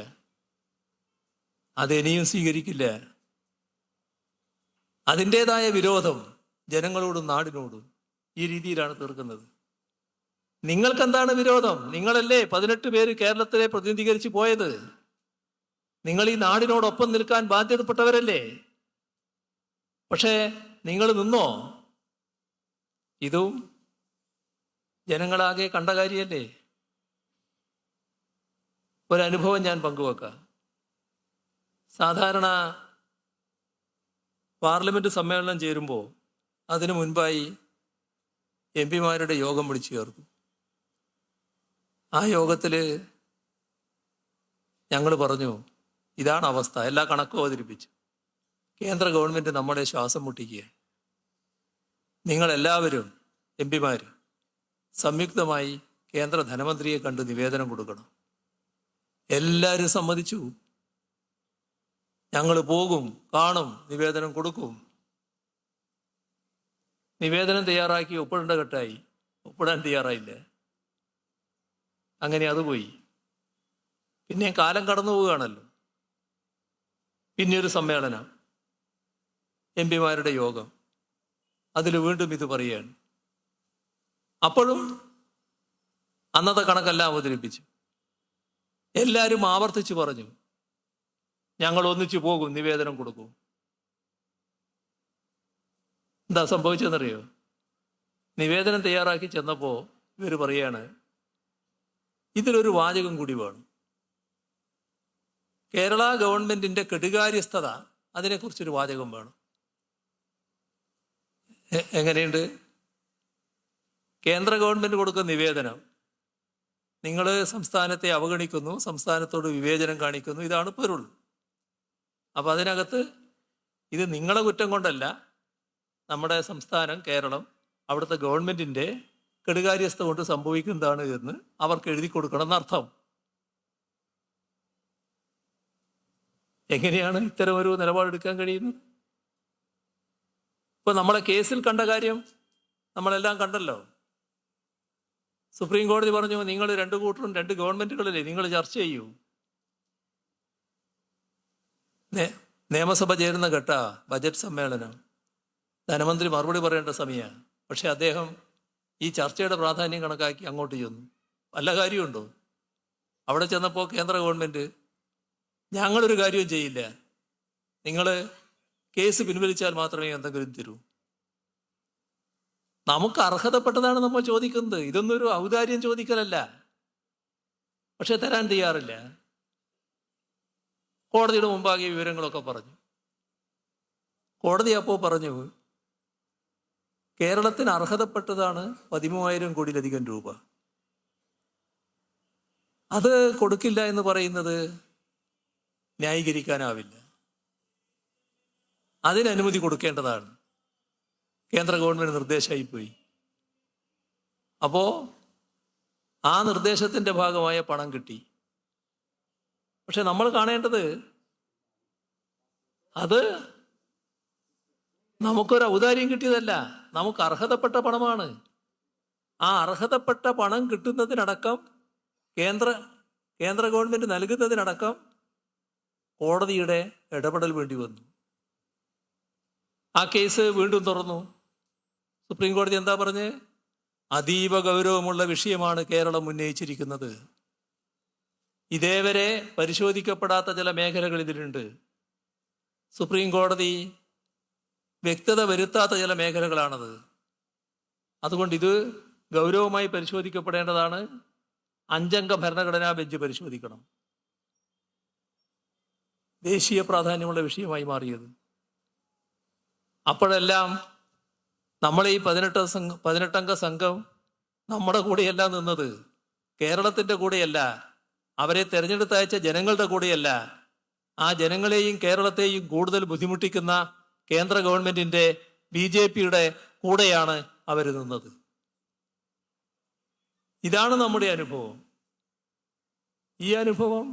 അതിനിയും സ്വീകരിക്കില്ല. അതിൻ്റെതായ വിരോധം ജനങ്ങളോടും നാടിനോടും ഈ രീതിയിലാണ് തീർക്കുന്നത്. നിങ്ങൾക്കെന്താണ് വിരോധം? നിങ്ങളല്ലേ 18 പേര് കേരളത്തിലെ പ്രതിനിധീകരിച്ച് പോയത്. നിങ്ങൾ ഈ നാടിനോടൊപ്പം നിൽക്കാൻ ബാധ്യതപ്പെട്ടവരല്ലേ. പക്ഷേ നിങ്ങൾ നിന്നോ? ഇതും ജനങ്ങളാകെ കണ്ട കാര്യമല്ലേ. ഒരനുഭവം ഞാൻ പങ്കുവെക്കാം. സാധാരണ പാർലമെന്റ് സമ്മേളനം ചേരുമ്പോൾ അതിനു മുൻപായി MP-മാരുടെ യോഗം വിളിച്ചു ചേർക്കും. ആ യോഗത്തിൽ ഞങ്ങൾ പറഞ്ഞു, ഇതാണ് അവസ്ഥ, എല്ലാ കണക്കും അവതരിപ്പിച്ചു. കേന്ദ്ര ഗവൺമെന്റ് നമ്മളെ ശ്വാസം മുട്ടിക്കുക. നിങ്ങളെല്ലാവരും MP-മാർ സംയുക്തമായി കേന്ദ്ര ധനമന്ത്രിയെ കണ്ട് നിവേദനം കൊടുക്കണം. എല്ലാവരും സമ്മതിച്ചു. ഞങ്ങൾ പോകും, കാണും, നിവേദനം കൊടുക്കും. നിവേദനം തയ്യാറാക്കി ഒപ്പിടേണ്ട ഘട്ടമായി, ഒപ്പിടാൻ തയ്യാറായില്ല. അങ്ങനെ അത് പോയി. പിന്നെ കാലം കടന്നു പോവുകയാണല്ലോ. പിന്നെ ഒരു സമ്മേളനം, MP-മാരുടെ യോഗം, അതിൽ വീണ്ടും ഇത് പറയുകയാണ്. അപ്പോഴും അന്നത്തെ കണക്കെല്ലാം അവതരിപ്പിച്ചു. എല്ലാവരും ആവർത്തിച്ച് പറഞ്ഞു, ഞങ്ങൾ ഒന്നിച്ചു പോകും, നിവേദനം കൊടുക്കും. എന്താ സംഭവിച്ചതെന്നറിയോ? നിവേദനം തയ്യാറാക്കി ചെന്നപ്പോൾ ഇവർ പറയാണ്, ഇതിലൊരു വാചകം കൂടി വേണം. കേരള ഗവൺമെന്റിന്റെ കെടുകാര്യസ്ഥത അതിനെക്കുറിച്ചൊരു വാചകം വേണം. എങ്ങനെയുണ്ട്? കേന്ദ്ര ഗവൺമെൻറ് കൊടുക്കുന്ന നിവേദനം, നിങ്ങൾ സംസ്ഥാനത്തെ അവഗണിക്കുന്നു, സംസ്ഥാനത്തോട് വിവേചനം കാണിക്കുന്നു, ഇതാണ് പൊരുൾ. അപ്പം അതിനകത്ത് ഇത് നിങ്ങളെ കുറ്റം കൊണ്ടല്ല, നമ്മുടെ സംസ്ഥാനം കേരളം അവിടുത്തെ ഗവൺമെൻറ്റിൻ്റെ കെടുകാര്യസ്ഥ കൊണ്ട് സംഭവിക്കുന്നതാണ് എന്ന് അവർക്ക് എഴുതി കൊടുക്കണം എന്നർത്ഥം. എങ്ങനെയാണ് ഇത്തരം ഒരു നിലപാടെടുക്കാൻ കഴിയുന്നത്? ഇപ്പൊ നമ്മളെ കേസിൽ കണ്ട കാര്യം നമ്മളെല്ലാം കണ്ടല്ലോ. സുപ്രീം കോടതി പറഞ്ഞു, നിങ്ങൾ രണ്ട് കൂട്ടരും രണ്ട് ഗവൺമെന്റുകളിലെ നിങ്ങൾ ചർച്ച ചെയ്യൂ. നിയമസഭ ചേരുന്ന ഘട്ട ബജറ്റ് സമ്മേളനം, ധനമന്ത്രി മറുപടി പറയേണ്ട സമയമാണ്. പക്ഷെ അദ്ദേഹം ഈ ചർച്ചയുടെ പ്രാധാന്യം കണക്കാക്കി അങ്ങോട്ട് ചെന്നു. വല്ല കാര്യമുണ്ടോ? അവിടെ ചെന്നപ്പോൾ കേന്ദ്ര ഗവൺമെന്റ് ഞങ്ങളൊരു കാര്യവും ചെയ്യില്ല, നിങ്ങൾ കേസ് പിൻവലിച്ചാൽ മാത്രമേ എന്തെങ്കിലും തരൂ. നമുക്ക് അർഹതപ്പെട്ടതാണ് നമ്മൾ ചോദിക്കുന്നത്, ഇതൊന്നും ഒരു ഔദാര്യം ചോദിക്കലല്ല. പക്ഷെ തരാൻ തയ്യാറില്ല. കോടതിയുടെ മുമ്പാകെ വിവരങ്ങളൊക്കെ പറഞ്ഞു. കോടതി അപ്പോൾ പറഞ്ഞു, കേരളത്തിന് അർഹതപ്പെട്ടതാണ് 13,000 കോടിയിലധികം രൂപ. അത് കൊടുക്കില്ല എന്ന് പറയുന്നത് ന്യായീകരിക്കാനാവില്ല. അതിന് അനുമതി കൊടുക്കേണ്ടതാണ്. കേന്ദ്ര ഗവൺമെന്റ് നിർദ്ദേശമായി പോയി. അപ്പോൾ ആ നിർദ്ദേശത്തിൻ്റെ ഭാഗമായ പണം കിട്ടി. പക്ഷെ നമ്മൾ കാണേണ്ടത് അത് നമുക്കൊരു ഔദാര്യം കിട്ടിയതല്ല, നമുക്ക് അർഹതപ്പെട്ട പണമാണ്. ആ അർഹതപ്പെട്ട പണം കിട്ടുന്നതിനടക്കം കേന്ദ്ര ഗവൺമെന്റ് നൽകുന്നതിനടക്കം കോടതിയുടെ ഇടപെടൽ വേണ്ടി വന്നു. ആ കേസ് വീണ്ടും തുറന്നു. സുപ്രീം കോടതി എന്താ പറഞ്ഞ്? അതീവ ഗൗരവമുള്ള വിഷയമാണ് കേരളം ഉന്നയിച്ചിരിക്കുന്നത്. ഇതേവരെ പരിശോധിക്കപ്പെടാത്ത ചില മേഖലകൾ ഇതിലുണ്ട്. സുപ്രീം കോടതി വ്യക്തത വരുത്താത്ത ചില മേഖലകളാണത്. അതുകൊണ്ട് ഇത് ഗൗരവമായി പരിശോധിക്കപ്പെടേണ്ടതാണ്. 5 അംഗ ഭരണഘടനാ ബെഞ്ച് പരിശോധിക്കണം. ദേശീയ പ്രാധാന്യമുള്ള വിഷയമായി മാറിയത്. അപ്പോഴെല്ലാം നമ്മൾ ഈ 18 അംഗ സംഘം നമ്മുടെ കൂടെയല്ല നിന്നത്, കേരളത്തിൻ്റെ കൂടെയല്ല, അവരെ തെരഞ്ഞെടുത്തയച്ച ജനങ്ങളുടെ കൂടെയല്ല. ആ ജനങ്ങളെയും കേരളത്തെയും കൂടുതൽ ബുദ്ധിമുട്ടിക്കുന്ന കേന്ദ്ര ഗവൺമെന്റിന്റെ BJPയുടെ കൂടെയാണ് അവർ നിന്നത്. ഇതാണ് നമ്മുടെ അനുഭവം. ഈ അനുഭവം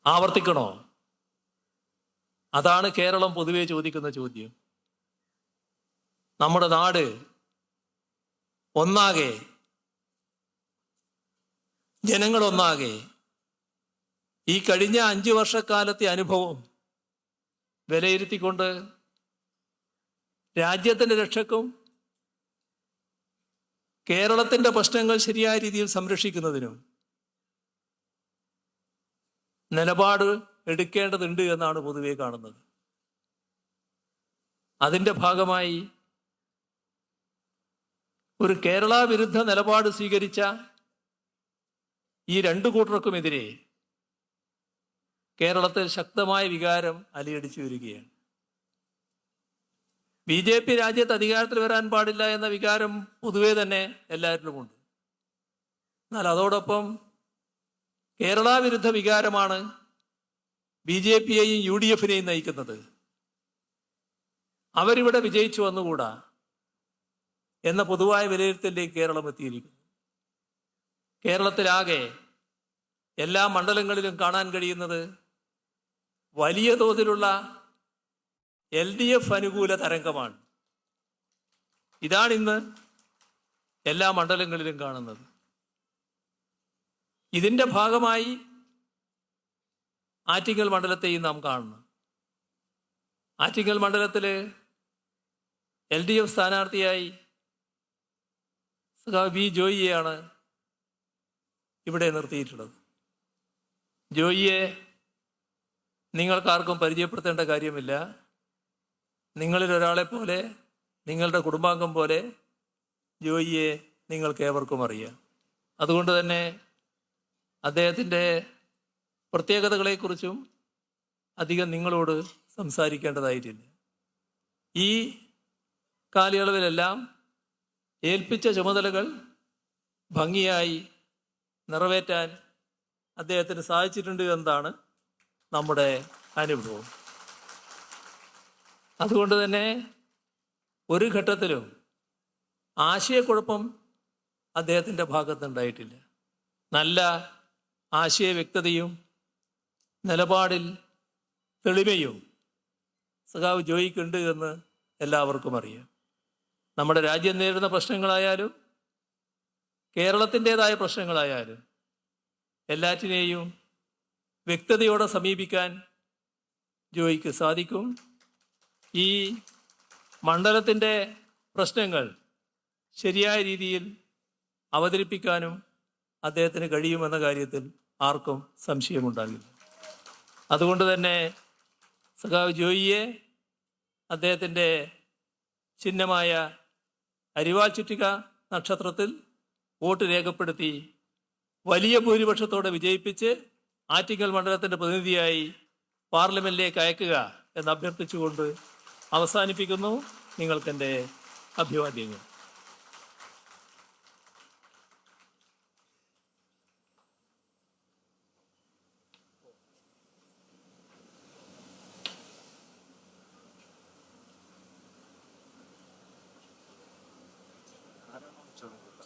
ആവർത്തിക്കണോ? അതാണ് കേരളം പൊതുവെ ചോദിക്കുന്ന ചോദ്യം. നമ്മുടെ നാട് ഒന്നാകെ, ജനങ്ങളൊന്നാകെ ഈ കഴിഞ്ഞ 5 വർഷക്കാലത്തെ അനുഭവം വിലയിരുത്തിക്കൊണ്ട് രാജ്യത്തിൻ്റെ രക്ഷക്കും കേരളത്തിൻ്റെ പ്രശ്നങ്ങൾ ശരിയായ രീതിയിൽ സംരക്ഷിക്കുന്നതിനും നിലപാട് എടുക്കേണ്ടതുണ്ട് എന്നാണ് പൊതുവെ കാണുന്നത്. അതിൻ്റെ ഭാഗമായി ഒരു കേരള വിരുദ്ധ നിലപാട് സ്വീകരിച്ച ഈ 2 കൂട്ടർക്കുമെതിരെ കേരളത്തിൽ ശക്തമായ വികാരം അലയടിച്ചു വരികയാണ്. BJP രാജ്യത്ത് അധികാരത്തിൽ വരാൻ പാടില്ല എന്ന വികാരം പൊതുവെ തന്നെ എല്ലാവരിലുമുണ്ട്. എന്നാൽ അതോടൊപ്പം കേരള വിരുദ്ധ വികാരമാണ് BJPയെയും UDFനെയും നയിക്കുന്നത്. അവരിവിടെ വിജയിച്ചു വന്നുകൂടാ എന്ന പൊതുവായ വിലയിരുത്തലിലേക്ക് കേരളം എത്തിയിരിക്കുന്നു. കേരളത്തിലാകെ എല്ലാ മണ്ഡലങ്ങളിലും കാണാൻ കഴിയുന്നത് വലിയ തോതിലുള്ള LDF അനുകൂല തരംഗമാണ്. ഇതാണ് ഇന്ന് എല്ലാ മണ്ഡലങ്ങളിലും കാണുന്നത്. ഇതിൻ്റെ ഭാഗമായി ആറ്റിങ്ങൽ മണ്ഡലത്തെയും നാം കാണുന്നു. ആറ്റിങ്ങൽ മണ്ഡലത്തിൽ LDF സ്ഥാനാർത്ഥിയായി V. ജോയിയെയാണ് ഇവിടെ നിർത്തിയിട്ടുള്ളത്. ജോയിയെ നിങ്ങൾക്കാർക്കും പരിചയപ്പെടുത്തേണ്ട കാര്യമില്ല. നിങ്ങളിൽ ഒരാളെ പോലെ, നിങ്ങളുടെ കുടുംബാംഗം പോലെ ജോയിയെ നിങ്ങൾക്ക് ഏവർക്കും അറിയാം. അതുകൊണ്ട് തന്നെ അദ്ദേഹത്തിൻ്റെ പ്രത്യേകതകളെക്കുറിച്ചും അധികം നിങ്ങളോട് സംസാരിക്കേണ്ടതായിട്ടില്ല. ഈ കാലയളവിലെല്ലാം ഏൽപ്പിച്ച ചുമതലകൾ ഭംഗിയായി നിറവേറ്റാൻ അദ്ദേഹത്തിന് സാധിച്ചിട്ടുണ്ട് എന്നതാണ് നമ്മുടെ അനുഭവം. അതുകൊണ്ട് തന്നെ ഒരു ഘട്ടത്തിലും ആശയക്കുഴപ്പം അദ്ദേഹത്തിൻ്റെ ഭാഗത്തുണ്ടായിട്ടില്ല. നല്ല ആശയ വ്യക്തതയും നിലപാടിൽ തെളിമയും സഖാവ് ജോയിക്കുണ്ട് എന്ന് എല്ലാവർക്കും അറിയാം. നമ്മുടെ രാജ്യം നേരിടുന്ന പ്രശ്നങ്ങളായാലും കേരളത്തിൻ്റെതായ പ്രശ്നങ്ങളായാലും എല്ലാറ്റിനെയും വ്യക്തതയോടെ സമീപിക്കാൻ ജോയിക്ക് സാധിക്കും. ഈ മണ്ഡലത്തിൻ്റെ പ്രശ്നങ്ങൾ ശരിയായ രീതിയിൽ അവതരിപ്പിക്കാനും അദ്ദേഹത്തിന് കഴിയുമെന്ന കാര്യത്തിൽ ആർക്കും സംശയമുണ്ടാകില്ല. അതുകൊണ്ട് തന്നെ സഖാവ് ജോയിയെ അദ്ദേഹത്തിൻ്റെ ചിഹ്നമായ അരിവാൾ ചുറ്റിക നക്ഷത്രത്തിൽ വോട്ട് രേഖപ്പെടുത്തി വലിയ ഭൂരിപക്ഷത്തോടെ വിജയിപ്പിച്ച് ആറ്റിങ്ങൽ മണ്ഡലത്തിൻ്റെ പ്രതിനിധിയായി പാർലമെന്റിലേക്ക് അയക്കുക എന്ന് അഭ്യർത്ഥിച്ചുകൊണ്ട് അവസാനിപ്പിക്കുന്നു. നിങ്ങൾക്കെൻ്റെ അഭിവാദ്യങ്ങൾ.